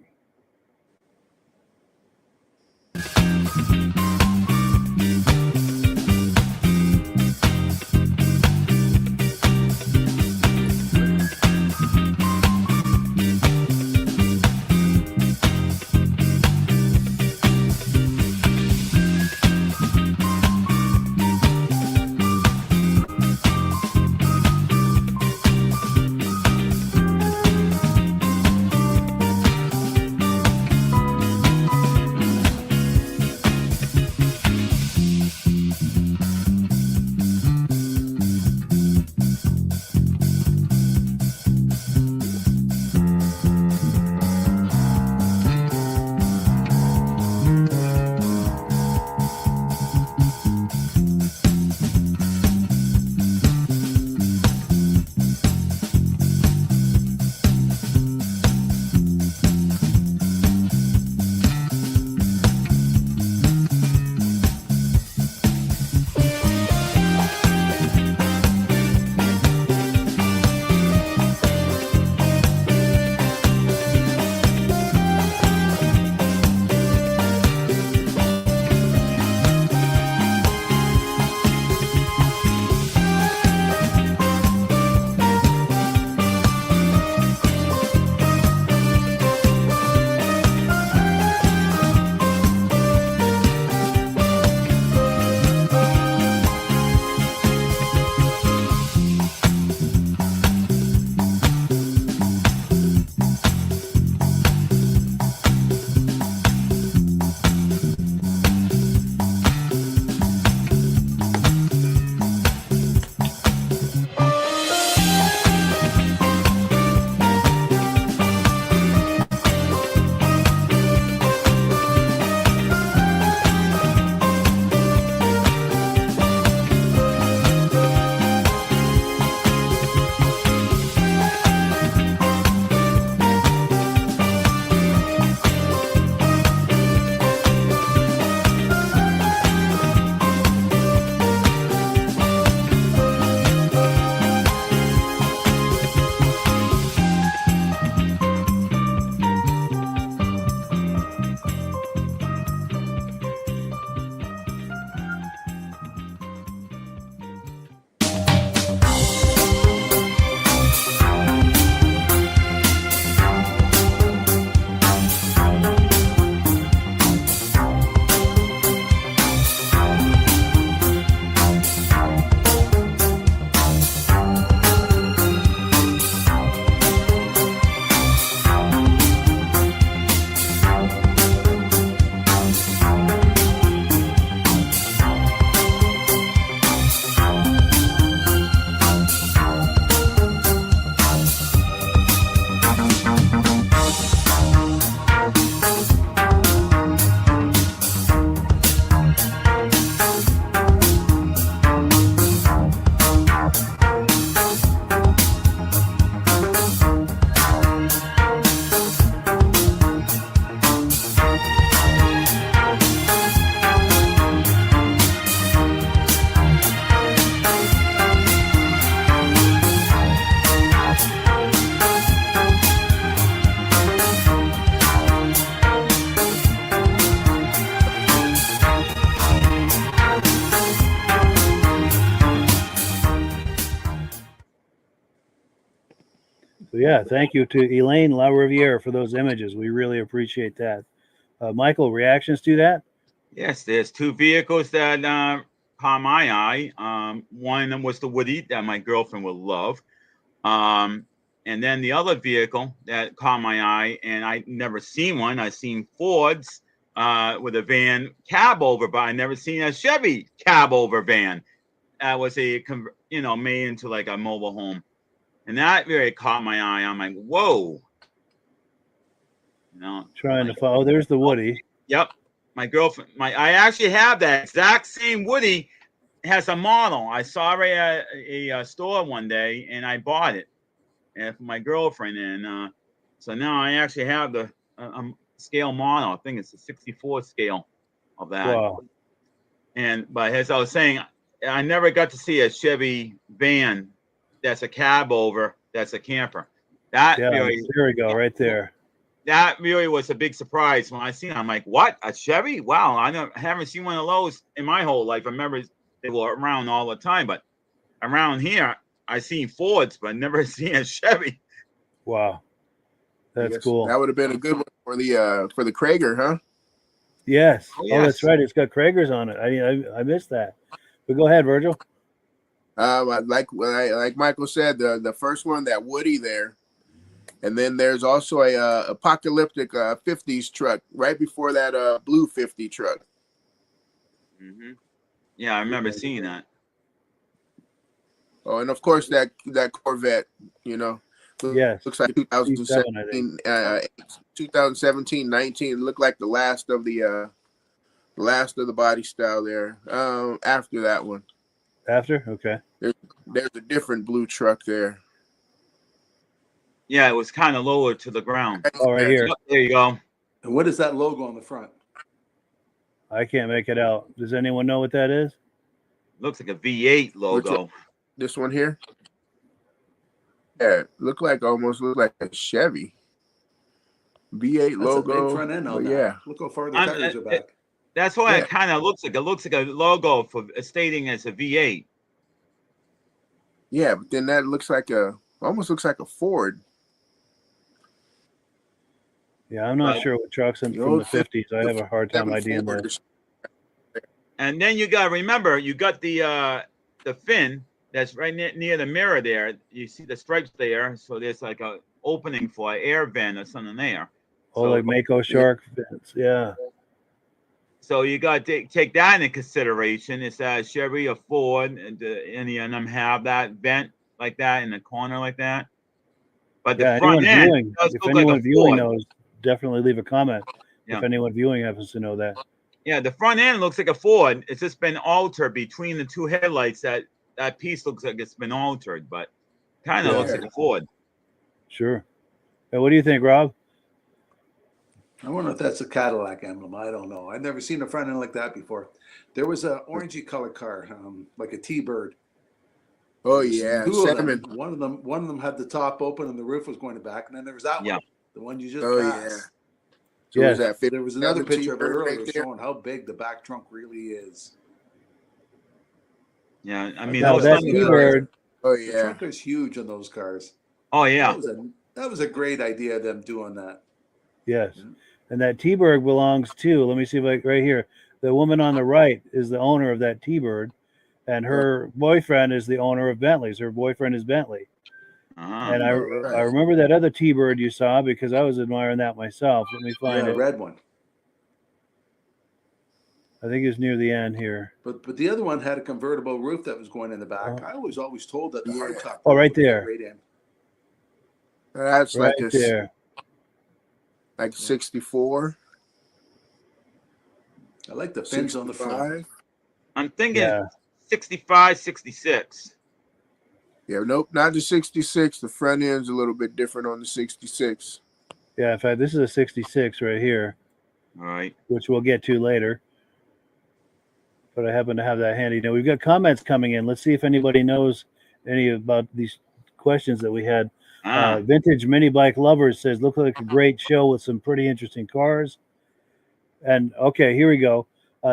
So yeah, thank you to Elaine LaRiviere for those images. We really appreciate that. Michael, reactions to that? Yes, there's two vehicles that caught my eye. One of them was the Woody that my girlfriend would love. And then the other vehicle that caught my eye, and I never seen one. I seen Fords with a van cab over, but I never seen a Chevy cab over van. That was made into like a mobile home, and that really caught my eye. I'm like, whoa. Trying to follow. There's the Woody. Yep. My girlfriend, I actually have that exact same Woody. It has a model. I saw it at a store one day, and I bought it for my girlfriend. And so now I actually have the scale model. I think it's a 64 scale of that. Wow. But as I was saying, I never got to see a Chevy van that's a cab over, that's a camper. That really, there we go, right there. That really was a big surprise when I seen it. I'm like, what? A Chevy? Wow, I haven't seen one of those in my whole life. I remember they were around all the time, but around here, I seen Fords, but never seen a Chevy. Wow, that's cool. That would have been a good one for the Krager, huh? Yes. Oh, yes. Oh, that's right. It's got Kragers on it. I missed that. But go ahead, Virgil. Like Michael said, the first one, that Woody there. And then there's also a apocalyptic 50s truck right before that blue 50 truck. Mm-hmm. Yeah, I remember seeing that. Oh, and of course that Corvette, Yes. looks like 2017, 2017-19. Looked like the last of the body style there. After that one. After? Okay. There's a different blue truck there. Yeah, it was kind of lower to the ground. Oh, right here. There you go. And what is that logo on the front? I can't make it out. Does anyone know what that is? Looks like a V8 logo. This one here? Yeah, almost look like a Chevy. V8 That's logo. a big front end on that. Yeah. Look how far the tires are back. That's what it kind of looks like. It looks like a logo for stating as a V8. Yeah, but then that almost looks like a Ford. Yeah, I'm not sure what trucks from the 50s. I have a hard time ideaing those. And then you got to remember, you got the fin that's right near the mirror there. You see the stripes there, so there's like a opening for an air vent or something there. Oh, like Mako shark fins. Yeah. So you got to take that into consideration. It's a Chevy or Ford, and any of them have that vent like that in the corner like that. But the front end, if anyone viewing knows, definitely leave a comment. Yeah. If anyone viewing happens to know that. Yeah, the front end looks like a Ford. It's just been altered between the two headlights. That piece looks like it's been altered, but kind of looks like a Ford. Sure. Hey, what do you think, Rob? I wonder if that's a Cadillac emblem. I don't know. I've never seen a front end like that before. There was an orangey color car, like a T-Bird. Oh yeah, One of them had the top open and the roof was going to back, and then there was that one, the one you just passed. Yeah. So there was another picture of it earlier showing how big the back trunk really is. Yeah, I mean that T-Bird. Oh The trunk is huge on those cars. Oh yeah, that was a great idea of them doing that. Yes, and that T-Bird belongs to. Let me see if right here. The woman on the right is the owner of that T-Bird, and her boyfriend is the owner of Bentley's. Her boyfriend is Bentley. And I remember that other T-Bird you saw because I was admiring that myself. Let me find it. The red one. I think it's near the end here. But the other one had a convertible roof that was going in the back. I was always told that the hardtop. Oh, right there. That's right there. Like 64. I like the fins on the front. I'm thinking 65, 66. Yeah, nope, not the 66. The front end's a little bit different on the 66. Yeah, in fact, this is a 66 right here. All right. Which we'll get to later. But I happen to have that handy. Now, we've got comments coming in. Let's see if anybody knows any about these questions that we had. Vintage Mini Bike Lovers says, look like a great show with some pretty interesting cars. And, okay, here we go.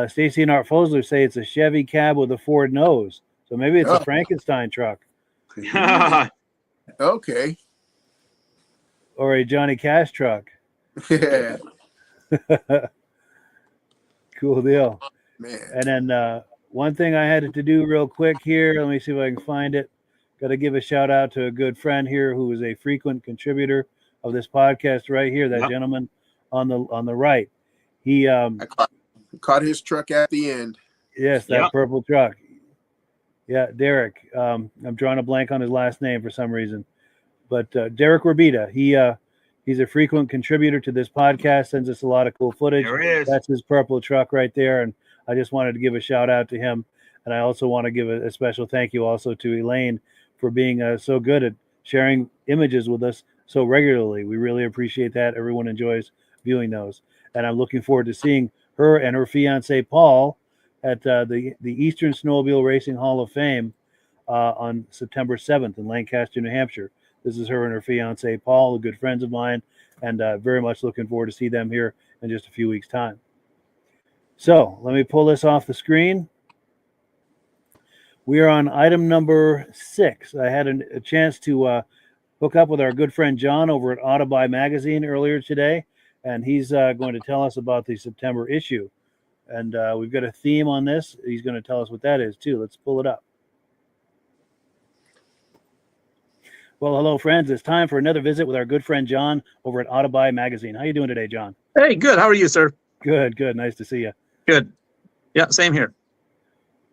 Stacy and Art Fosler say it's a Chevy cab with a Ford nose. So maybe it's a Frankenstein truck. Okay. or a Johnny Cash truck. Yeah, Cool deal. man. And then one thing I had to do real quick here. Let me see if I can find it. Got to give a shout out to a good friend here who is a frequent contributor of this podcast right here. That gentleman on the right. He I caught his truck at the end. yes, that purple truck. Yeah, Derek. I'm drawing a blank on his last name for some reason, but Derek Rabita. He's a frequent contributor to this podcast. Sends us a lot of cool footage. There it is. That's his purple truck right there, and I just wanted to give a shout out to him. And I also want to give a special thank you also to Elaine for being so good at sharing images with us so regularly. We really appreciate that. Everyone enjoys viewing those. And I'm looking forward to seeing her and her fiance, Paul, at the Eastern Snowmobile Racing Hall of Fame on September 7th in Lancaster, New Hampshire. This is her and her fiance, Paul, good friends of mine, and very much looking forward to see them here in just a few weeks' time. So let me pull this off the screen. We are on item number 6. I had a chance to hook up with our good friend John over at Autabuy Magazine earlier today, and he's going to tell us about the September issue. And we've got a theme on this. He's going to tell us what that is, too. Let's pull it up. Well, hello, friends. It's time for another visit with our good friend John over at Autabuy Magazine. How you doing today, John? Hey, good. How are you, sir? Good, good. Nice to see you. Good. Yeah, same here.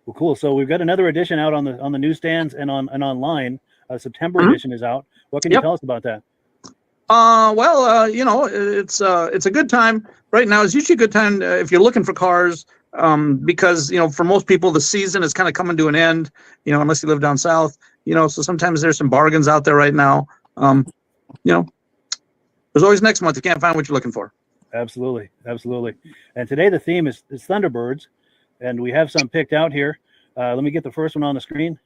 Well, cool. So we've got another edition out on the newsstands and online. September edition is out. What can you tell us about that? You know, it's a good time right now. It's usually a good time if you're looking for cars, because, you know, for most people, the season is kind of coming to an end, you know, unless you live down south, you know, so sometimes there's some bargains out there right now. You know, there's always next month. You can't find what you're looking for. Absolutely. Absolutely. And today the theme is Thunderbirds, and we have some picked out here. Let me get the first one on the screen.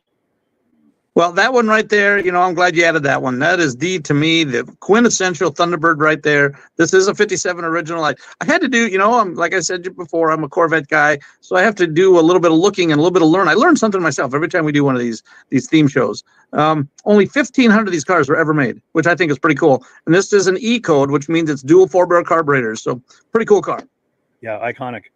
Well, that one right there, you know, I'm glad you added that one. That is to me, the quintessential Thunderbird right there. This is a 57 original. I had to do, you know, like I said before, I'm a Corvette guy, so I have to do a little bit of looking and a little bit of learn. I learn something myself every time we do one of these theme shows. Only 1,500 of these cars were ever made, which I think is pretty cool. And this is an E code, which means it's dual 4-barrel carburetors. So pretty cool car. Yeah, iconic.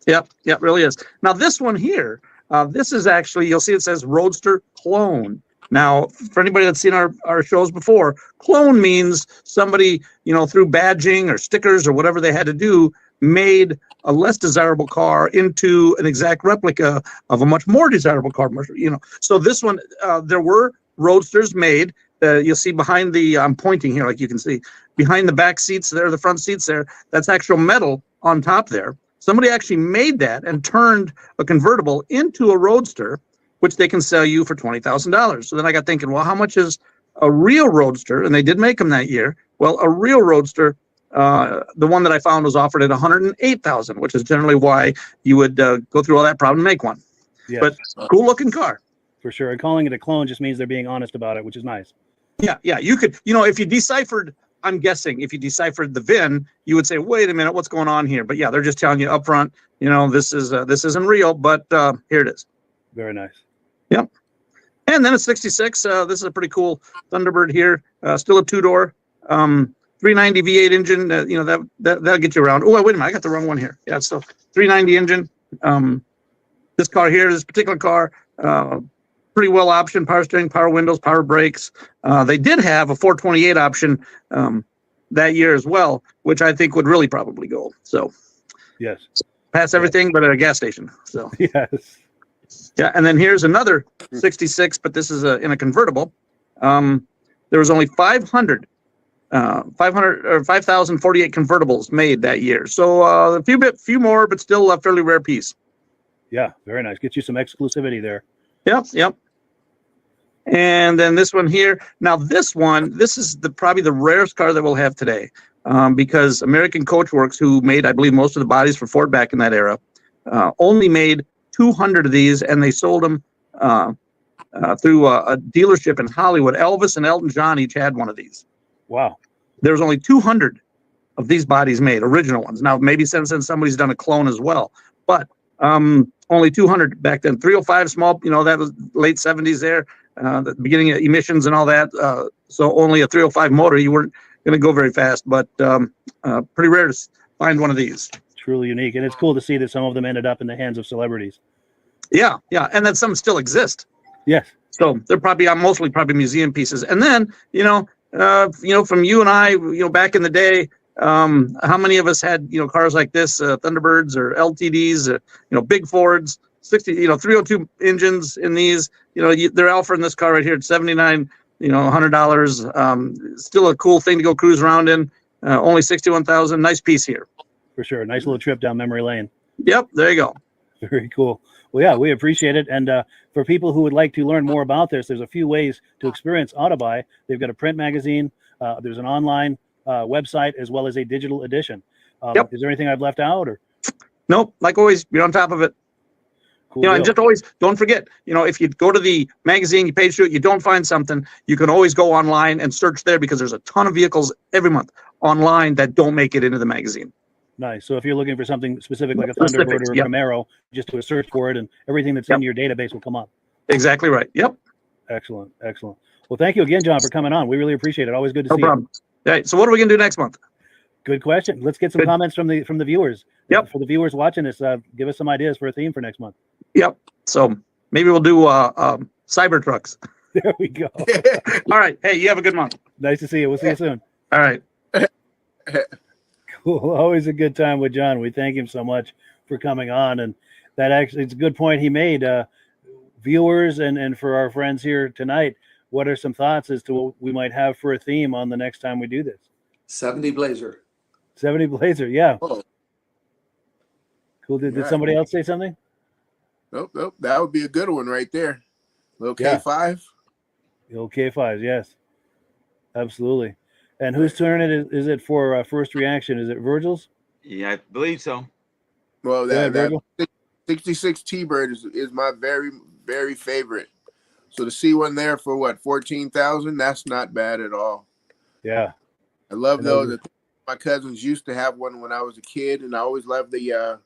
Yep, really is. Now this one here, this is actually, you'll see it says Roadster Clone. Now, for anybody that's seen our shows before, clone means somebody, you know, through badging or stickers or whatever they had to do, made a less desirable car into an exact replica of a much more desirable car. You know, so this one, there were Roadsters made. You'll see behind the, I'm pointing here, like you can see, behind the back seats there, the front seats there, that's actual metal on top there. Somebody actually made that and turned a convertible into a Roadster, which they can sell you for $20,000. So then I got thinking, well, how much is a real Roadster? And they did make them that year. Well, a real Roadster, the one that I found was offered at $108,000, which is generally why you would go through all that problem to make one. Yes. But cool looking car. For sure. And calling it a clone just means they're being honest about it, which is nice. Yeah. You could, you know, if you deciphered, I'm guessing if you deciphered the VIN, you would say, wait a minute, what's going on here? But yeah, they're just telling you up front, you know, this isn't real, but here it is. Very nice. Yep. And then a 66. This is a pretty cool Thunderbird here. Still a 2-door, 390 V8 engine. You know, that'll get you around. Oh, wait a minute, I got the wrong one here. Yeah, it's still 390 engine. This car here, this particular car, pretty well optioned, power steering, power windows, power brakes. They did have a 428 option that year as well, which I think would really probably go. So yes, pass everything but at a gas station. So yes. Yeah, and then here's another 66, but this is in a convertible. There was only 500 or 5,048 convertibles made that year. So a few more, but still a fairly rare piece. Yeah, very nice. Get you some exclusivity there. Yep. And then this one here. Now this is probably the rarest car that we'll have today, because American Coachworks, who made, I believe, most of the bodies for Ford back in that era, only made 200 of these, and they sold them through a dealership in Hollywood. Elvis and Elton John each had one of these. Wow. There's only 200 of these bodies made, original ones. Now, maybe since then somebody's done a clone as well, but only 200 back then. 305 small, you know, that was late 70s there, the beginning of emissions and all that. So only a 305 motor. You going to go very fast, but pretty rare to find one of these. Truly unique, and it's cool to see that some of them ended up in the hands of celebrities. Yeah, and that some still exist. Yes. So they're probably mostly museum pieces. And then from you and I, back in the day, how many of us had cars like this, Thunderbirds or LTDs, big Fords, 302 engines in these. They're offering this car right here at $79, $100. Still a cool thing to go cruise around in. Only 61,000. Nice piece here. For sure. Nice little trip down memory lane. Yep, there you go. Very cool. Well, yeah, we appreciate it. And for people who would like to learn more about this, there's a few ways to experience Autabuy. They've got a print magazine. There's an online website as well as a digital edition. Yep. Is there anything I've left out? Or nope. Like always, you're on top of it. cool And deal. just always don't forget, if you go to the magazine, you page through it, you don't find something, you can always go online and search there because there's a ton of vehicles every month online that don't make it into the magazine. Nice. So if you're looking for something specific like a Specific, Thunderbird or a yep. Camaro, just do a search for it and everything that's Yep. in your database will come up. Exactly right. Yep. Excellent. Excellent. Well, thank you again, John, for coming on. We really appreciate it. Always good to No see problem. All right. So what are we going to do next month? you. Good question. Let's get some Good. comments from the viewers. Yep. For the viewers watching this, give us some ideas for a theme for next month. Yep. So maybe we'll do Sabre trucks. There we go. All right. Hey, you have a good month. Nice to see you. We'll see you soon. All right. Cool. Always a good time with John. We thank him so much for coming on. And that actually, it's a good point he made. Viewers and for our friends here tonight, what are some thoughts as to what we might have for a theme on the next time we do this? 70 Blazer. 70 Blazer. Yeah. Oh, Cool. Did Yeah. somebody else say something? nope. That would be a good one right there. Little Yeah. K5. The old K5s. Yes. Absolutely. And whose turn is it for first reaction? Is it Virgil's? Yeah, I believe so. Well, Go ahead, that Virgil. 66 T-Bird is my very, very favorite. So to see one there for what, 14,000, that's not bad at all. Yeah. I love I know those. My cousins used to have one when I was a kid, and I always loved the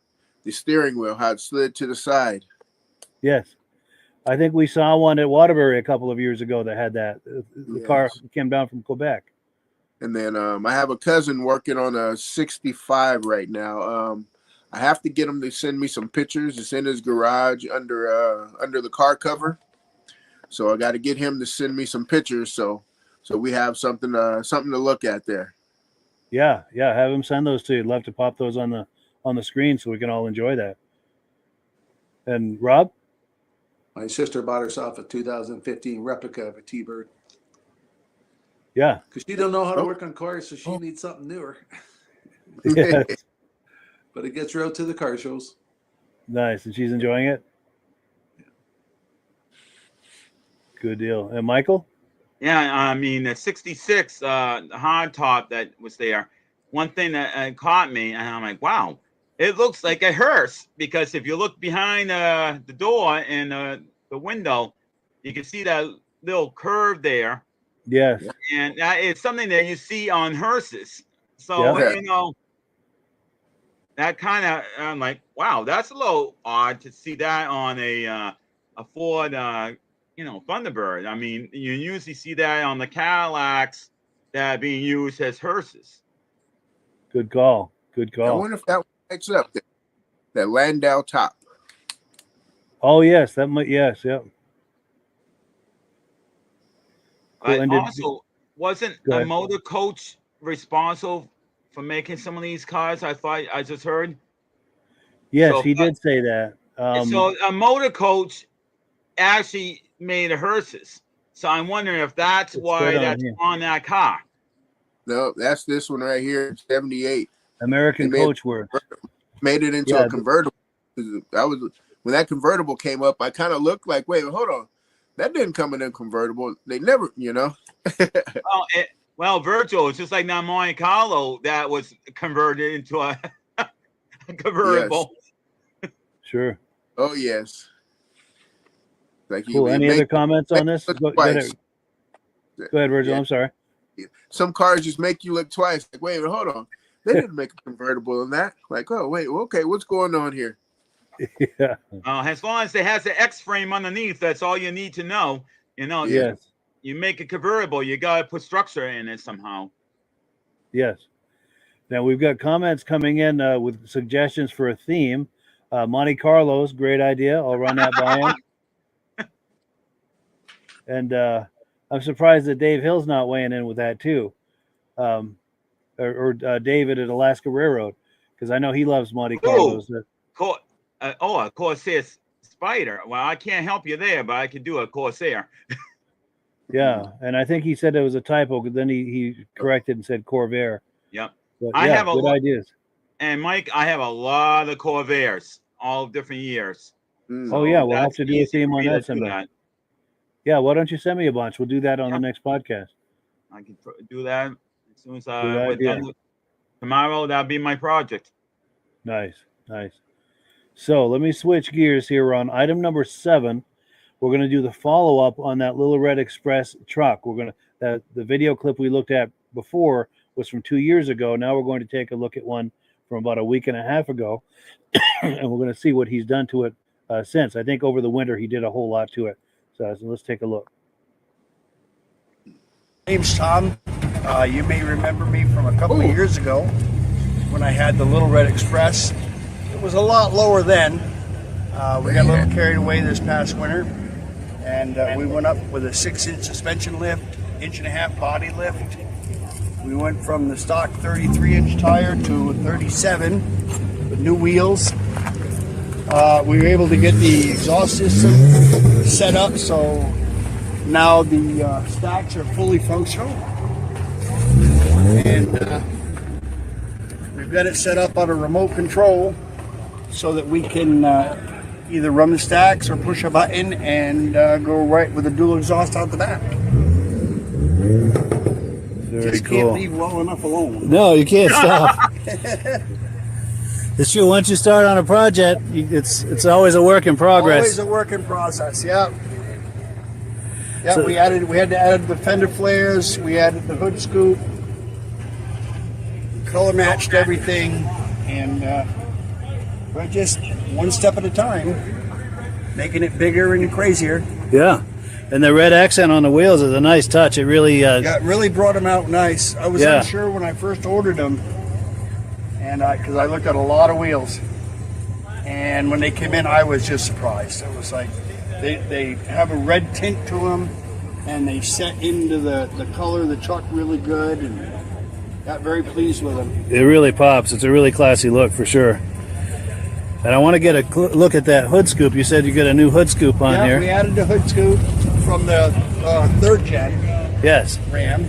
steering wheel, how it slid to the side. Yes. I think we saw one at Waterbury a couple of years ago that had that. The car Yes. came down from Quebec. And then I have a cousin working on a 65 right now. I have to get him to send me some pictures. It's in his garage under the car cover. So I got to get him to send me some pictures so we have something to look at there. Yeah. Have him send those to you. I'd love to pop those on the screen so we can all enjoy that. And Rob? My sister bought herself a 2015 replica of a T-Bird Yeah. because she don't know how to work on cars, so she needs something newer. Yes. But it gets her out to the car shows. Nice. And she's enjoying it? Good deal. And Michael? Yeah, I mean, the 66 hard top that was there, one thing that caught me, and I'm like, wow, it looks like a hearse, because if you look behind the door and the window, you can see that little curve there, Yes. and that is something that you see on hearses. So, Yeah. that kind of, I'm like, wow, that's a little odd to see that on a Ford, Thunderbird. I mean, you usually see that on the Cadillacs that are being used as hearses. Good call. Good I call. wonder if that lights up there. That Landau top. Oh, yes. That might. Yes. Yep. Cool. But And did- also, wasn't Go a ahead. motor coach responsible for making some of these cars? I thought I just heard. Yes, So, he did say that. So a motor coach actually made a hearses. So I'm wondering if that's It's why good on that's him. on that car. No, that's this one right here, 78. American They made- Coach Works. Made it into Yeah, a convertible. When that convertible came up, I kind of looked like, wait, hold on. That didn't come in a convertible. They never, Well, Virtual, it's just like that Monte Carlo that was converted into a convertible. Sure. Oh, yes. Like Cool. Any other comments on this? look Go ahead, twice. Virgil. Yeah. I'm sorry. Some cars just make you look twice. Like, wait, hold on. They didn't make a convertible in that. Like, oh, wait, okay, what's going on here? Yeah. As long as it has the X frame underneath, that's all you need to know. Yes. You make a convertible, you gotta put structure in it somehow. Yes. Now we've got comments coming in with suggestions for a theme. Monte Carlo's, great idea. I'll run that by him. And I'm surprised that Dave Hill's not weighing in with that too, or David at Alaska Railroad, because I know he loves Monte Carlo's. A Corsair Spider. Well, I can't help you there, but I can do a Corsair. Yeah, and I think he said it was a typo, but then he corrected and said Corvair. Yep. But, I have good ideas. And Mike, I have a lot of Corvairs, all different years. Oh yeah, we'll have to do a theme on that someday. Yeah, why don't you send me a bunch? We'll do that on the next podcast. I can do that as soon as we're done. Tomorrow, that'll be my project. Nice. So let me switch gears here. We're on item number 7. We're going to do the follow-up on that Little Red Express truck. We're going to the video clip we looked at before was from 2 years ago. Now we're going to take a look at one from about a week and a half ago, and we're going to see what he's done to it since. I think over the winter he did a whole lot to it. So let's take a look. Name's Tom. You may remember me from a couple of years ago when I had the Little Red Express. It was a lot lower then. We got a little carried away this past winter, and we went up with a 6-inch suspension lift, 1.5-inch body lift. We went from the stock 33-inch tire to 37 with new wheels. We were able to get the exhaust system set up, so now the stacks are fully functional. And we've got it set up on a remote control so that we can either run the stacks or push a button and go right with a dual exhaust out the back. Very cool. Can't leave well enough alone. No, you can't stop. It's true. Once you start on a project, it's always a work in progress. Always a work in process. Yeah. Yeah. So, we had to add the fender flares. We added the hood scoop. Color matched everything, and we're just one step at a time, making it bigger and crazier. Yeah. And the red accent on the wheels is a nice touch. It really it really brought them out nice. I was unsure when I first ordered them, and because I looked at a lot of wheels, and when they came in, I was just surprised. It was like they have a red tint to them, and they set into the color of the truck really good, and got very pleased with them. It really pops. It's a really classy look for sure. And I want to get a look at that hood scoop. You said you got a new hood scoop on here. Yeah, we added the hood scoop from the 3rd gen. Yes. Ram.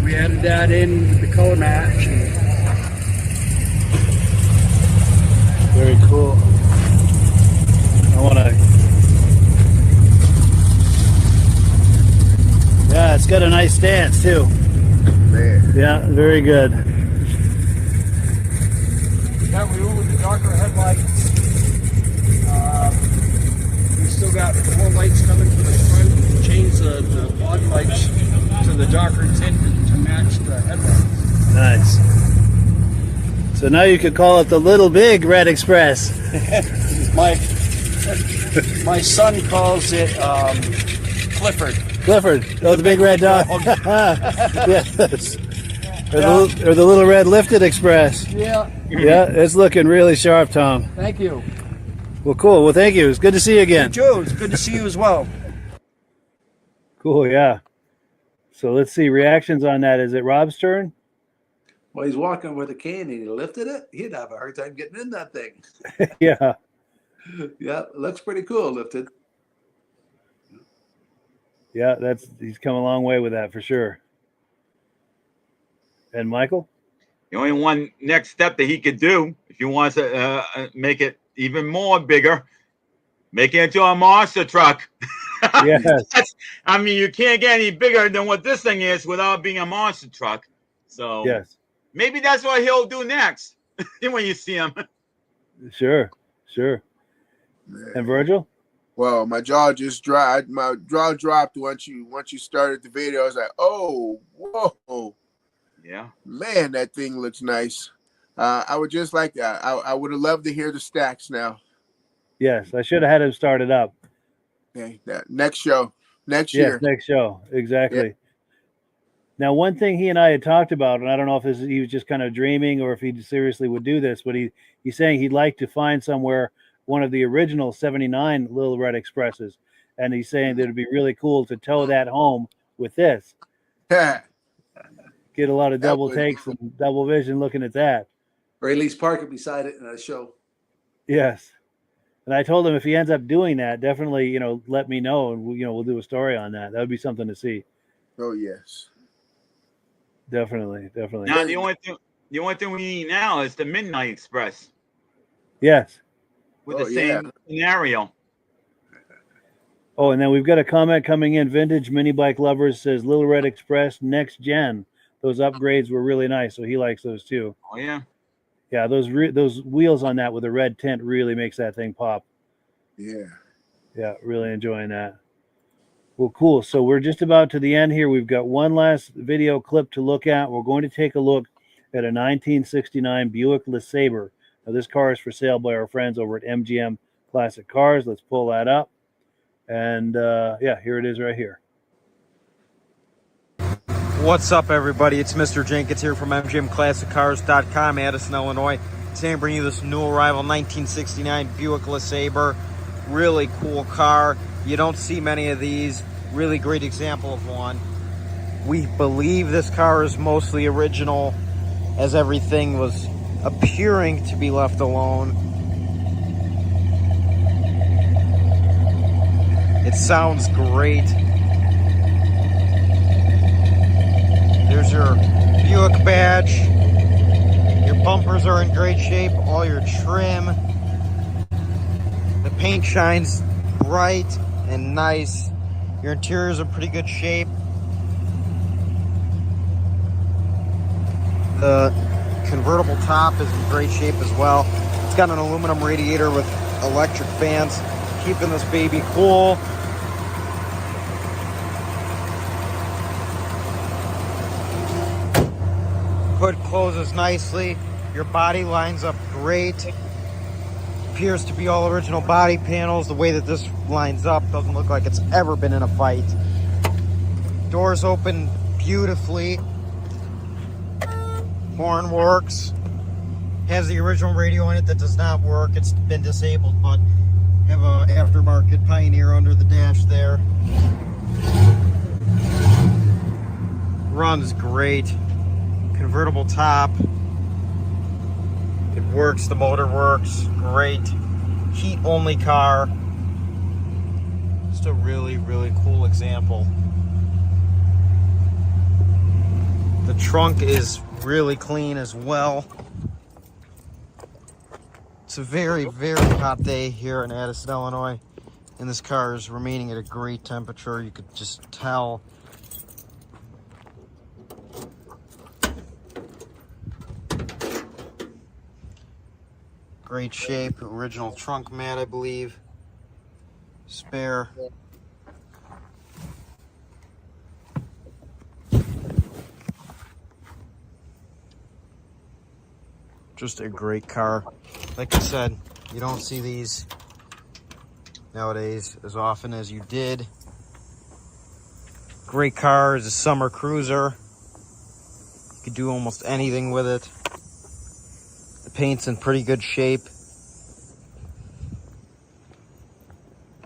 We added that in with the color match. Very cool. I want to. Yeah, it's got a nice stance too. Man. Yeah, very good. Yeah, we went with the darker headlights. We still got 4 lights coming from the front. We changed the fog lights to the darker tint to match the headlights. Nice. So now you could call it the Little Big Red Express. My son calls it Clifford. Clifford. Oh, the big red dog. Yes. Or the Little Red Lifted Express. Yeah. Yeah, it's looking really sharp, Tom. Thank you. Well, cool. Well, thank you. It's good to see you again. Joe, it's good to see you as well. Cool, yeah. So let's see. Reactions on that. Is it Rob's turn? Well, he's walking with a cane and he lifted it. He'd have a hard time getting in that thing. Yeah. Yeah, it looks pretty cool lifted. Yeah, he's come a long way with that for sure. And Michael? The only one next step that he could do, if he wants to make it even more bigger, make it into a monster truck. Yes. I mean, you can't get any bigger than what this thing is without being a monster truck. So yes, maybe that's what he'll do next when you see him. Sure. And Virgil? Well, my jaw just dropped. My jaw dropped once you started the video. I was like, oh, whoa. Yeah. Man, that thing looks nice. I would just like that. I would have loved to hear the stacks now. Yes, I should have had him start it up. Okay, next show. Next year. Next show. Exactly. Yeah. Now, one thing he and I had talked about, and I don't know if he was just kind of dreaming or if he seriously would do this, but he's saying he'd like to find somewhere one of the original 79 Little Red Expresses. And he's saying that it'd be really cool to tow that home with this. Get a lot of double takes and double vision looking at that. Or at least park it beside it in a show. Yes. And I told him if he ends up doing that, definitely, let me know, and we'll do a story on that. That would be something to see. Oh yes. Definitely. Now the only thing we need now is the Midnight Express. Yes. With the same scenario. Oh, and then we've got a comment coming in. Vintage Mini Bike Lovers says Little Red Express Next Gen. Those upgrades were really nice, so he likes those too. Oh yeah. Yeah, those wheels on that with the red tint really makes that thing pop. Yeah. Yeah, really enjoying that. Well, cool. So we're just about to the end here. We've got one last video clip to look at. We're going to take a look at a 1969 Buick LeSabre. Now, this car is for sale by our friends over at MGM Classic Cars. Let's pull that up. And, yeah, here it is right here. What's up, everybody? It's Mr. Jenkins here from MGMClassicCars.com, Addison, Illinois. Today I'm bringing you this new arrival 1969 Buick LeSabre. Really cool car. You don't see many of these. Really great example of one. We believe this car is mostly original, as everything was appearing to be left alone. It sounds great. There's your Buick badge. Your bumpers are in great shape. All your trim. The paint shines bright and nice. Your interior's in pretty good shape. The convertible top is in great shape as well. It's got an aluminum radiator with electric fans, keeping this baby cool. Hood closes nicely. Your body lines up great. Appears to be all original body panels. The way that this lines up doesn't look like it's ever been in a fight. Doors open beautifully. Horn works. Has the original radio in it that does not work. It's been disabled, but have a aftermarket Pioneer under the dash there. Runs great. Convertible top. It works, the motor works great. Heat only car. Just a really, really cool example. The trunk is really clean as well. It's a very, very hot day here in Addison, Illinois, and this car is remaining at a great temperature. You could just tell. Great shape, original trunk mat, I believe. Spare. Just a great car. Like I said, you don't see these nowadays as often as you did. Great car, is a summer cruiser. You could do almost anything with it. The paint's in pretty good shape.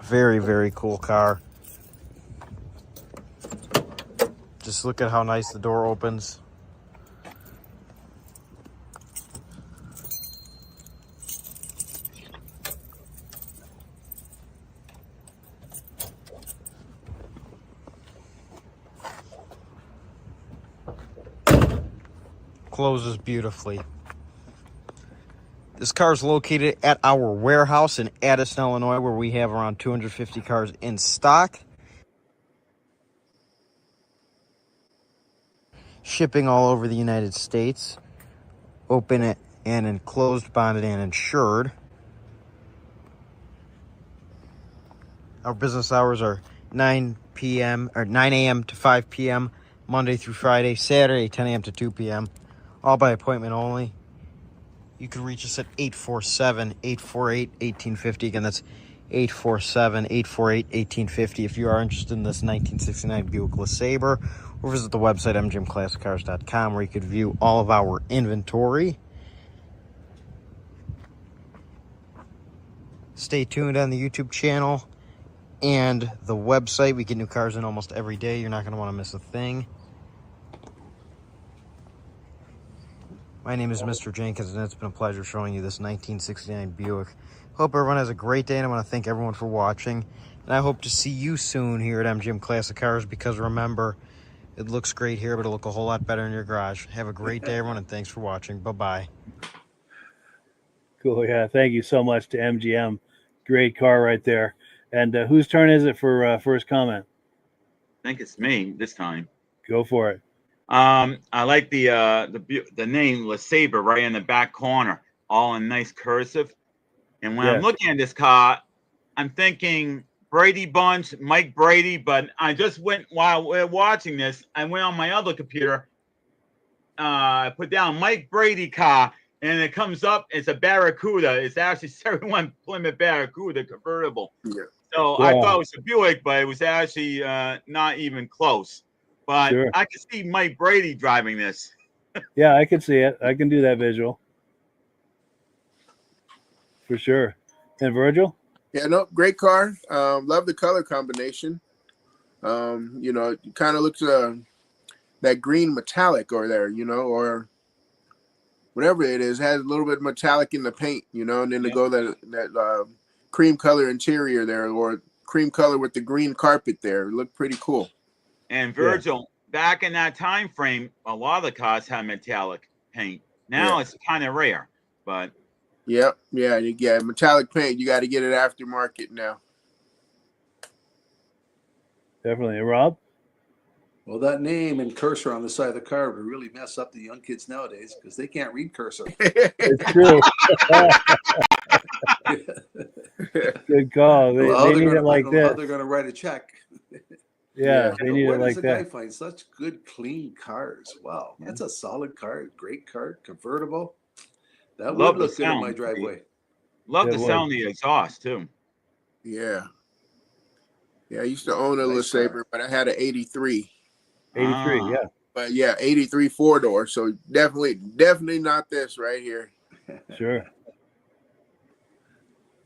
Very, very cool car. Just look at how nice the door opens. Closes beautifully. This car is located at our warehouse in Addison, Illinois, where we have around 250 cars in stock. Shipping all over the United States. Open it and enclosed, bonded, and insured. Our business hours are 9 a.m. to 5 p.m. Monday through Friday, Saturday 10 a.m. to 2 p.m. All by appointment only. You can reach us at 847-848-1850. Again, that's 847-848-1850 if you are interested in this 1969 Buick LeSabre or visit the website mgmclassiccars.com, where you could view all of our inventory. Stay tuned on the YouTube channel and the website. We get new cars in almost every day. You're not going to want to miss a thing. My name is Mr. Jenkins, and it's been a pleasure showing you this 1969 Buick. Hope everyone has a great day, and I want to thank everyone for watching. And I hope to see you soon here at MGM Classic Cars, because remember, it looks great here, but it'll look a whole lot better in your garage. Have a great day, everyone, and thanks for watching. Bye-bye. Cool. Yeah. Thank you so much to MGM. Great car right there. And whose turn is it for first comment? I think it's me this time. Go for it. I like the name Sabre right in the back corner, all in nice cursive. And when I'm looking at this car, I'm thinking Brady Bunch, Mike Brady. But I just went, while we're watching this, I went on my other computer. I put down Mike Brady car, and it comes up. It's a Barracuda. It's actually 71 Plymouth Barracuda convertible. Yeah. So I thought it was a Buick, but it was actually not even close. But I can see Mike Brady driving this. Yeah, I can see it. I can do that visual. For sure. And Virgil? Yeah, no, great car. Love the color combination. You know, it kind of looks that green metallic or there, you know, or whatever it is, has a little bit of metallic in the paint, you know, and then to go that cream color interior there, or cream color with the green carpet there. It looked pretty cool. And Virgil, back in that time frame, a lot of the cars had metallic paint. Now it's kind of rare, but yeah, metallic paint. You got to get it aftermarket now. Definitely. Rob? Well, that name and cursor on the side of the car would really mess up the young kids nowadays, because they can't read cursor. It's true. Good call. They need it like this. They're going to write a check. Yeah, they need it like that. Where does a guy find such good, clean cars? Wow, that's a solid car, great car, convertible. That would look good in my driveway. Love the sound of the exhaust too. Yeah. Yeah, I used to own a Sabre, but I had an 83. 83, yeah. But yeah, 83 4-door. So definitely not this right here. Sure.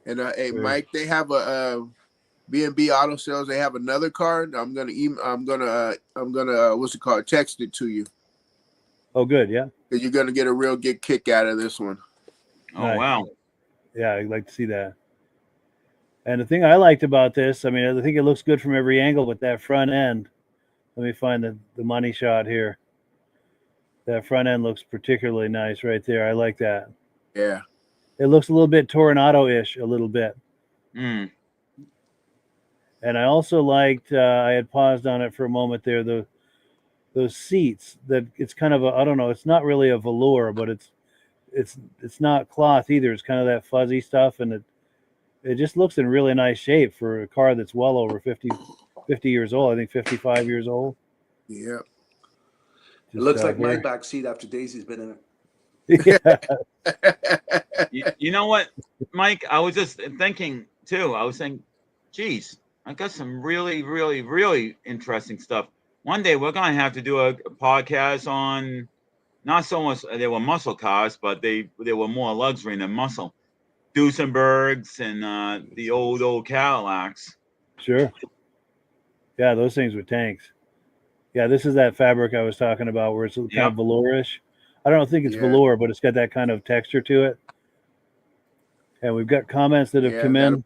And hey, Mike, they have a B&B Auto Sales. They have another car. I'm gonna what's it called? Text it to you. Oh, good. Yeah. Because you're gonna get a real good kick out of this one. Oh, nice. Wow. Yeah, I'd like to see that. And the thing I liked about this, I mean, I think it looks good from every angle with that front end. Let me find the money shot here. That front end looks particularly nice right there. I like that. Yeah. It looks a little bit Toronado-ish, a little bit. Mm. And I also liked, I had paused on it for a moment there, those seats that it's kind of I don't know, it's not really a velour, but it's not cloth either. It's kind of that fuzzy stuff, and it just looks in really nice shape for a car that's well over 50 years old. I think 55 years old. Yeah. It looks like my back seat after Daisy's been in it. Yeah. You know what, Mike? I was just thinking too. I was saying, geez, I got some really, really, really interesting stuff. One day we're gonna have to do a podcast on, not so much they were muscle cars, but they were more luxury than muscle. Duesenbergs and the old Cadillacs. Sure. Yeah, those things were tanks. Yeah, this is that fabric I was talking about, where it's kind of velourish. I don't think it's velour, but it's got that kind of texture to it. And we've got comments that have come in.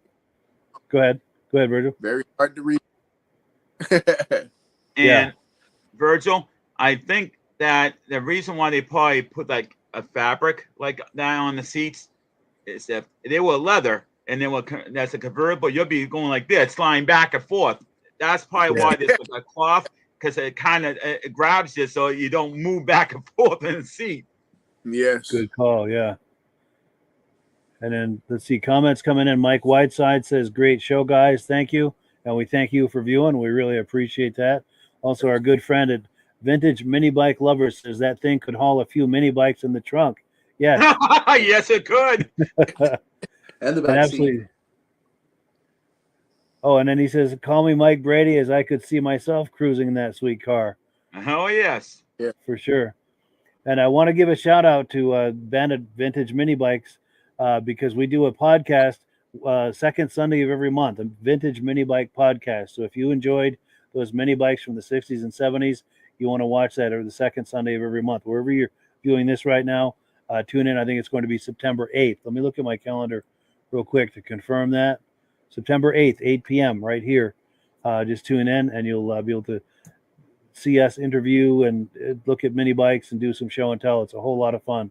Go ahead, Virgil. Very hard to read. And Virgil, I think that the reason why they probably put like a fabric like that on the seats is that they were leather, and that's a convertible. You'll be going like this, sliding back and forth. That's probably why this was a cloth, because it kind of grabs you so you don't move back and forth in the seat. Yes. Good call. Yeah. And then let's see, comments coming in. Mike Whiteside says, "Great show, guys. Thank you." And we thank you for viewing. We really appreciate that. Also, our good friend at Vintage Mini Bike Lovers says that thing could haul a few mini bikes in the trunk. Yes. Yes, it could. And the back seat. Oh, and then he says, "Call me Mike Brady, as I could see myself cruising in that sweet car." Oh, yes. For sure. And I want to give a shout out to Bandit Vintage Mini Bikes because we do a podcast second Sunday of every month, a Vintage Mini Bike podcast. So if you enjoyed those mini bikes from the 60s and 70s, you want to watch that over the second Sunday of every month. Wherever you're viewing this right now, tune in. I think it's going to be September 8th. Let me look at my calendar real quick to confirm that. September 8th, 8 p.m. right here. Just tune in and you'll be able to see us interview and look at mini bikes and do some show and tell. It's a whole lot of fun.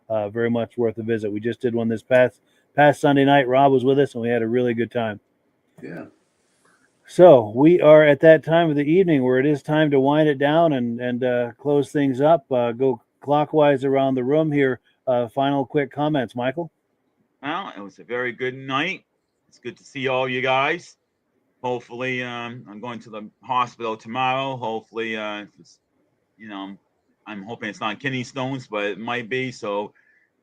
Very much worth a visit. We just did one this past Sunday night. Rob was with us and we had a really good time. Yeah. So we are at that time of the evening where it is time to wind it down and close things up. Go clockwise around the room here. Final quick comments, Michael. Well, it was a very good night. It's good to see all you guys. Hopefully, I'm going to the hospital tomorrow. Hopefully, it's, I'm hoping it's not kidney stones, but it might be. So,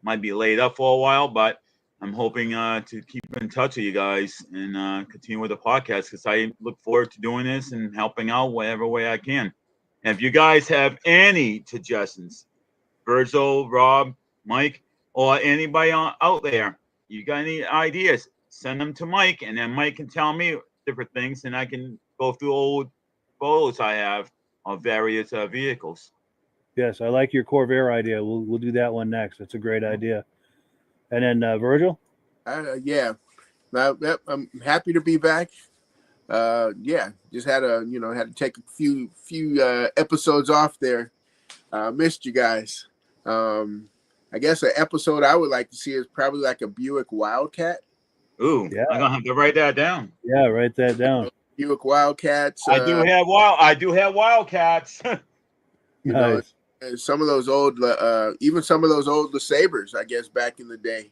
might be laid up for a while. But I'm hoping to keep in touch with you guys and continue with the podcast because I look forward to doing this and helping out whatever way I can. And if you guys have any suggestions, Virgil, Rob, Mike, or anybody out there, you got any ideas, send them to Mike, and then Mike can tell me different things, and I can go through old photos I have of various vehicles. Yes, I like your Corvair idea. We'll do that one next. That's a great idea. And then Virgil? Yeah, I'm happy to be back. Just had to take a few episodes off there. Missed you guys. I guess an episode I would like to see is probably like a Buick Wildcat. Ooh, yeah. I'm gonna have to write that down. Yeah, write that down. Buick Wildcats. I do have Wildcats. Nice. Some of those old, even some of those old Sabres, I guess, back in the day.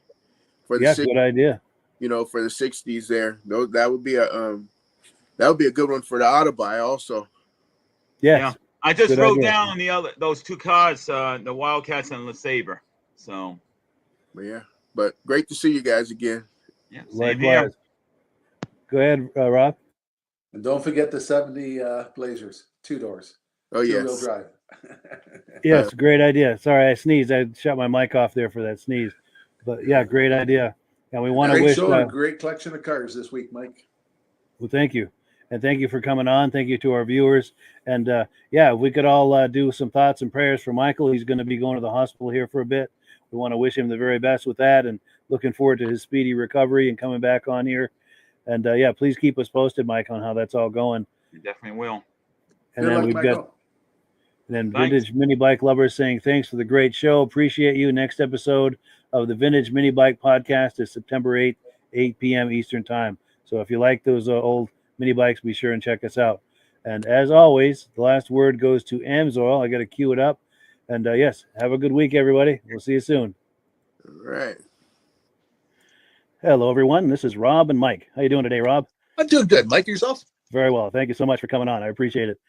For the good idea. For the '60s, there, that would be a good one for the Autabuy also. Yes. Yeah, I just wrote down those two cars, the Wildcats and the Sabre. So, but great to see you guys again. Yeah, likewise. Go ahead, Rob. And don't forget the 70 Blazers, 2 doors. Oh, yes. 2-wheel drive. Yes, great idea. Sorry, I sneezed. I shut my mic off there for that sneeze. But yeah, great idea. And we want to wish a great collection of cars this week, Mike. Well, thank you. And thank you for coming on. Thank you to our viewers. And if we could all do some thoughts and prayers for Michael. He's going to be going to the hospital here for a bit. We want to wish him the very best with that and looking forward to his speedy recovery and coming back on here. And please keep us posted, Mike, on how that's all going. You definitely will. And then we've got Vintage Mini Bike Lovers saying thanks for the great show. Appreciate you. Next episode of the Vintage Mini Bike Podcast is September 8th, 8 p.m. Eastern Time. So if you like those old mini bikes, be sure and check us out. And as always, the last word goes to Amsoil. I got to cue it up. And yes, have a good week, everybody. We'll see you soon. All right. Hello, everyone. This is Rob and Mike. How you doing today, Rob? I'm doing good. Mike, yourself? Very well. Thank you so much for coming on. I appreciate it.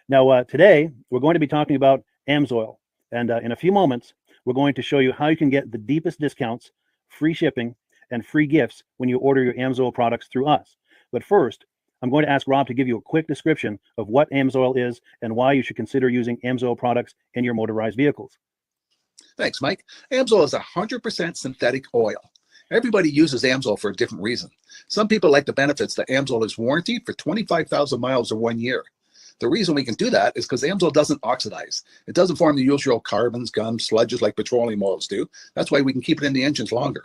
Now, today, we're going to be talking about Amsoil. And in a few moments, we're going to show you how you can get the deepest discounts, free shipping, and free gifts when you order your Amsoil products through us. But first, I'm going to ask Rob to give you a quick description of what Amsoil is and why you should consider using Amsoil products in your motorized vehicles. Thanks, Mike. Amsoil is 100% synthetic oil. Everybody uses Amsoil for a different reason. Some people like the benefits that Amsoil is warranted for 25,000 miles or 1 year. The reason we can do that is because Amsoil doesn't oxidize. It doesn't form the usual carbons, gums, sludges like petroleum oils do. That's why we can keep it in the engines longer.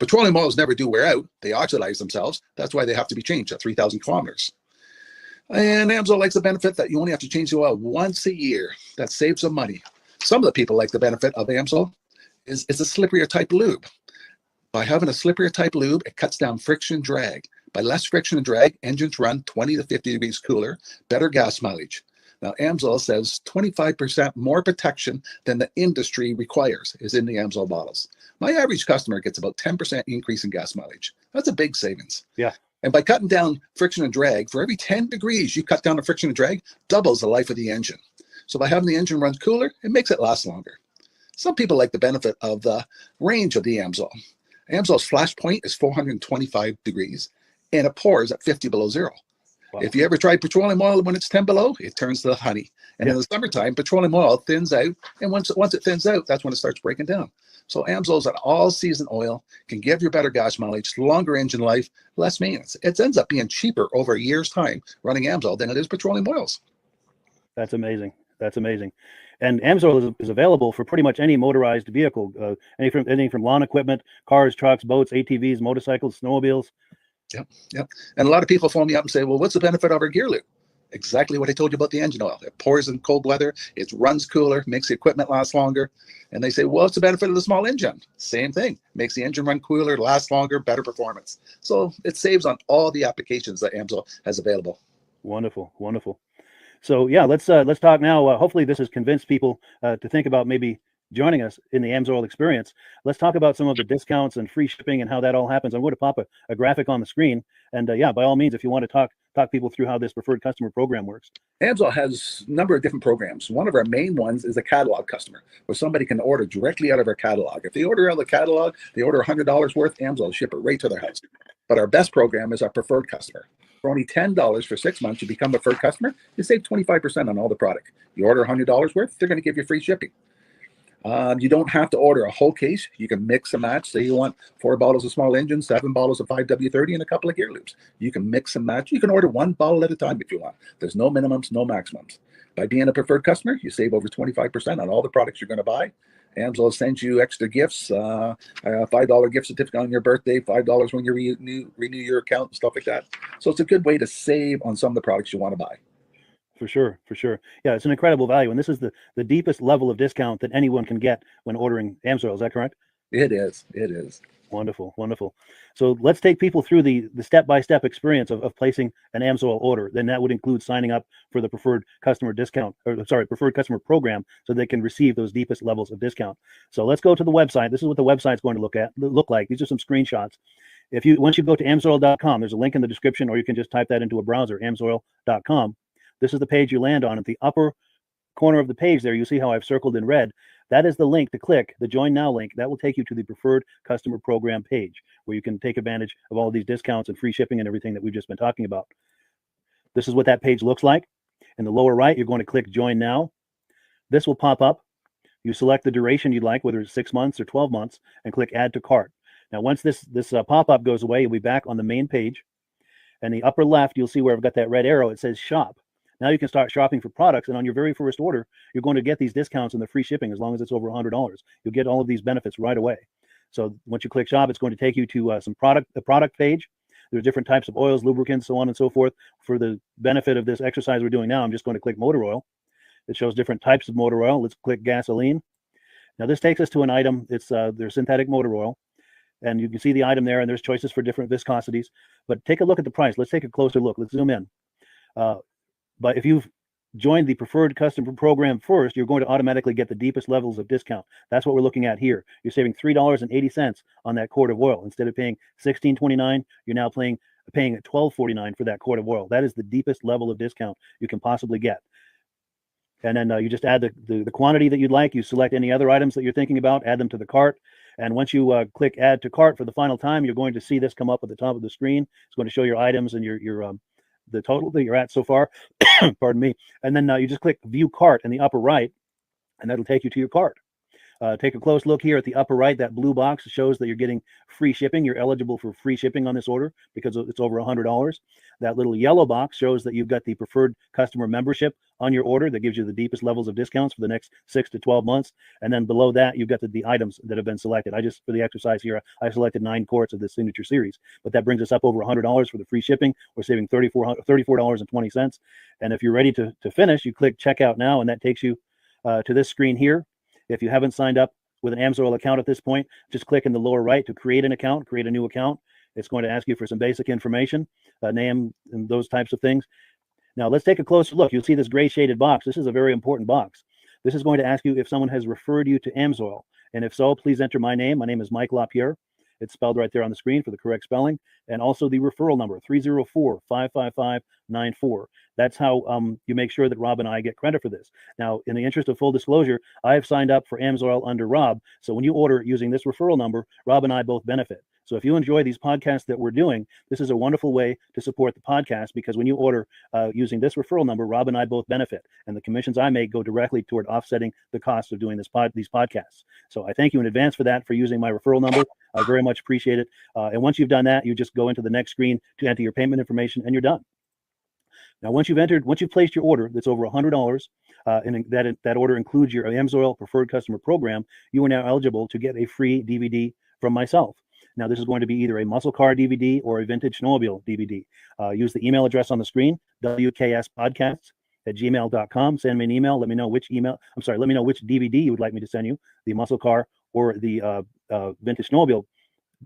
Petroleum oils never do wear out. They oxidize themselves. That's why they have to be changed at 3,000 kilometers. And Amsoil likes the benefit that you only have to change the oil once a year. That saves some money. Some of the people like the benefit of Amsoil is a slipperier type lube. By having a slipperier type lube, it cuts down friction and drag. By less friction and drag, engines run 20 to 50 degrees cooler, better gas mileage. Now, Amsoil says 25% more protection than the industry requires is in the Amsoil bottles. My average customer gets about 10% increase in gas mileage. That's a big savings. Yeah. And by cutting down friction and drag, for every 10 degrees you cut down the friction and drag, doubles the life of the engine. So by having the engine run cooler, it makes it last longer. Some people like the benefit of the range of the Amsoil. Amsoil's flash point is 425 degrees, and it pours at 50 below zero. If you ever try petroleum oil when it's 10 below, it turns to honey. And in the summertime, petroleum oil thins out. And once it thins out, that's when it starts breaking down. So Amsoil is an all-season oil, can give you better gas mileage, longer engine life, less maintenance. It ends up being cheaper over a year's time running Amsoil than it is petroleum oils. That's amazing. That's amazing. And Amsoil is available for pretty much any motorized vehicle, anything from lawn equipment, cars, trucks, boats, ATVs, motorcycles, snowmobiles. Yep. And a lot of people phone me up and say, well, what's the benefit of our gear loop? Exactly what I told you about the engine oil. It pours in cold weather, it runs cooler, makes the equipment last longer. And they say, well, what's the benefit of the small engine? Same thing. Makes the engine run cooler, last longer, better performance. So it saves on all the applications that Amsoil has available. Wonderful, wonderful. So yeah, let's talk now. Hopefully this has convinced people to think about maybe joining us in the Amsoil experience. Let's talk about some of the discounts and free shipping and how that all happens. I'm going to pop a graphic on the screen. And yeah, by all means, if you want to talk people through how this preferred customer program works. Amsoil has a number of different programs. One of our main ones is a catalog customer, where somebody can order directly out of our catalog. If they order out of the catalog, they order $100 worth, Amsoil will ship it right to their house. But our best program is our preferred customer. For only $10 for 6 months, you become a preferred customer. You save 25% on all the product. You order $100 worth, they're going to give you free shipping. You don't have to order a whole case. You can mix and match. Say you want 4 bottles of small engine, 7 bottles of 5W30, and a couple of gear loops. You can mix and match. You can order 1 bottle at a time if you want. There's no minimums, no maximums. By being a preferred customer, you save over 25% on all the products you're going to buy. Amsoil sends you extra gifts, $5 gift certificate on your birthday, $5 when you renew your account, and stuff like that. So it's a good way to save on some of the products you want to buy. For sure, for sure. Yeah, it's an incredible value. And this is the deepest level of discount that anyone can get when ordering Amsoil. Is that correct? It is. It is. Wonderful, wonderful. So let's take people through the step-by-step experience of placing an Amsoil order. Then that would include signing up for the preferred customer discount, preferred customer program, so they can receive those deepest levels of discount. So let's go to the website. This is what the website's going to look like. These are some screenshots. Once you go to amsoil.com, there's a link in the description, or you can just type that into a browser, amsoil.com. This is the page you land on. At the upper corner of the page there, you see how I've circled in red. That is the link to click, the Join Now link. That will take you to the preferred customer program page, where you can take advantage of all of these discounts and free shipping and everything that we've just been talking about. This is what that page looks like. In the lower right, you're going to click Join Now. This will pop up. You select the duration you'd like, whether it's 6 months or 12 months, and click Add to Cart. Now, once this pop-up goes away, you'll be back on the main page. And the upper left, you'll see where I've got that red arrow. It says Shop. Now you can start shopping for products, and on your very first order, you're going to get these discounts and the free shipping as long as it's over $100. You'll get all of these benefits right away. So once you click Shop, it's going to take you to the product page. There's different types of oils, lubricants, so on and so forth. For the benefit of this exercise we're doing now, I'm just going to click motor oil. It shows different types of motor oil. Let's click gasoline. Now this takes us to an item. It's their synthetic motor oil. And you can see the item there, and there's choices for different viscosities. But take a look at the price. Let's take a closer look. Let's zoom in. But if you've joined the preferred customer program first, you're going to automatically get the deepest levels of discount. That's what we're looking at here. You're saving $3.80 on that quart of oil. Instead of paying $16.29, you're now paying at $12.49 for that quart of oil. That is the deepest level of discount you can possibly get. And then you just add the quantity that you'd like. You select any other items that you're thinking about, add them to the cart. And once you click Add to Cart for the final time, you're going to see this come up at the top of the screen. It's going to show your items and your the total that you're at so far. Pardon me. And then you just click View Cart in the upper right, and that'll take you to your cart. Take a close look here at the upper right. That blue box shows that you're getting free shipping. You're eligible for free shipping on this order because it's over $100. That little yellow box shows that you've got the preferred customer membership on your order. That gives you the deepest levels of discounts for the next 6 to 12 months. And then below that, you've got the items that have been selected. For the exercise here, I selected 9 quarts of the signature series, but that brings us up over $100 for the free shipping. We're saving $34.20. And if you're ready to finish, you click Checkout Now, and that takes you to this screen here. If you haven't signed up with an Amsoil account at this point, just click in the lower right to create an account, create a new account. It's going to ask you for some basic information, name and those types of things. Now let's take a closer look. You'll see this gray shaded box. This is a very important box. This is going to ask you if someone has referred you to Amsoil. And if so, please enter my name. My name is Mike LaRiviere. It's spelled right there on the screen for the correct spelling. And also the referral number, 304-555-94. That's how you make sure that Rob and I get credit for this. Now, in the interest of full disclosure, I have signed up for Amsoil under Rob. So when you order using this referral number, Rob and I both benefit. So if you enjoy these podcasts that we're doing, this is a wonderful way to support the podcast, because when you order using this referral number, Rob and I both benefit, and the commissions I make go directly toward offsetting the cost of doing these podcasts. So I thank you in advance for that, for using my referral number. I very much appreciate it. And once you've done that, you just go into the next screen to enter your payment information, and you're done. Now, once you've placed your order that's over $100, and that order includes your Amsoil Preferred Customer Program, you are now eligible to get a free DVD from myself. Now, this is going to be either a muscle car DVD or a vintage snowmobile DVD. Use the email address on the screen, wkspodcasts@gmail.com. Send me an email. Let me know which DVD you would like me to send you, the muscle car or the vintage snowmobile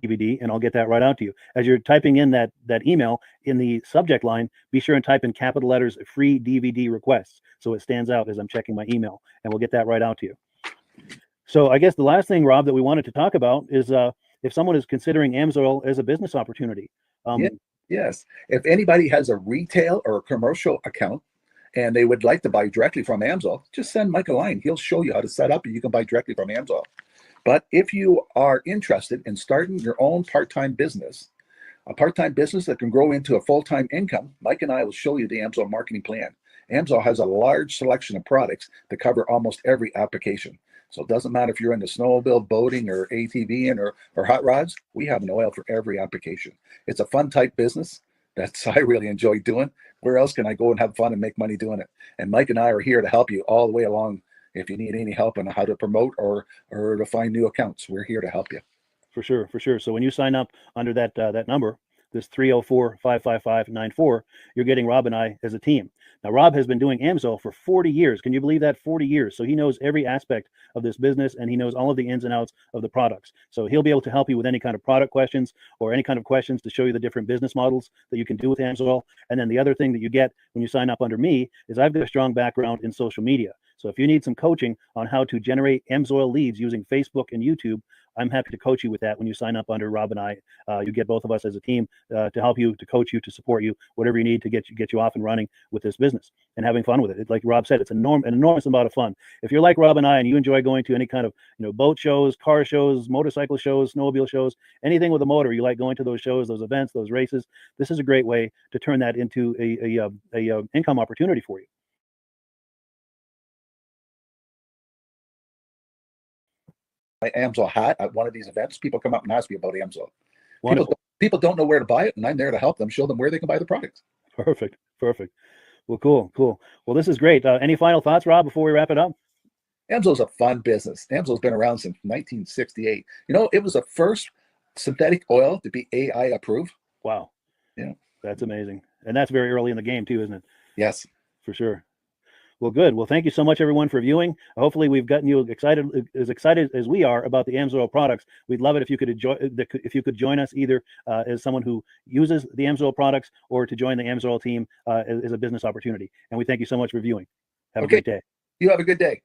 DVD, and I'll get that right out to you. As you're typing in that email, in the subject line, be sure and type in capital letters "free DVD requests" so it stands out as I'm checking my email, and we'll get that right out to you. So I guess the last thing, Rob, that we wanted to talk about is if someone is considering Amsoil as a business opportunity. Yes. If anybody has a retail or a commercial account and they would like to buy directly from Amsoil, just send Mike a line. He'll show you how to set up, and you can buy directly from Amsoil. But if you are interested in starting your own part-time business, a part-time business that can grow into a full-time income, Mike and I will show you the Amsoil marketing plan. Amsoil has a large selection of products that cover almost every application. So it doesn't matter if you're into snowmobile, boating, or ATVing, or hot rods, we have an oil for every application. It's a fun type business that's I really enjoy doing. Where else can I go and have fun and make money doing it? And Mike and I are here to help you all the way along. If you need any help on how to promote or to find new accounts, we're here to help you. For sure. So when you sign up under that number, this 304-555-94, you're getting Rob and I as a team. Now, Rob has been doing Amsoil for 40 years. Can you believe that? 40 years. So he knows every aspect of this business, and he knows all of the ins and outs of the products. So he'll be able to help you with any kind of product questions or any kind of questions to show you the different business models that you can do with Amsoil. And then the other thing that you get when you sign up under me is I've got a strong background in social media. So if you need some coaching on how to generate Amsoil leads using Facebook and YouTube, I'm happy to coach you with that when you sign up under Rob and I. You get both of us as a team to help you, to coach you, to support you, whatever you need to get you off and running with this business and having fun with it. Like Rob said, it's an enormous amount of fun. If you're like Rob and I and you enjoy going to any kind of boat shows, car shows, motorcycle shows, snowmobile shows, anything with a motor, you like going to those shows, those events, those races, this is a great way to turn that into a income opportunity for you. My Amsoil hat at one of these events, people come up and ask me about Amsoil. Wonderful. People don't know where to buy it, and I'm there to help them, show them where they can buy the products. Perfect. Well, cool. Well, this is great. Any final thoughts, Rob, before we wrap it up? Amsoil's a fun business. Amsoil's been around since 1968. It was the first synthetic oil to be AI approved. Wow. Yeah. That's amazing. And that's very early in the game too, isn't it? Yes. For sure. Well, good. Well, thank you so much, everyone, for viewing. Hopefully, we've gotten you excited as we are about the Amsoil products. We'd love it if you could join us either as someone who uses the Amsoil products or to join the Amsoil team as a business opportunity. And we thank you so much for viewing. Have a great day. You have a good day.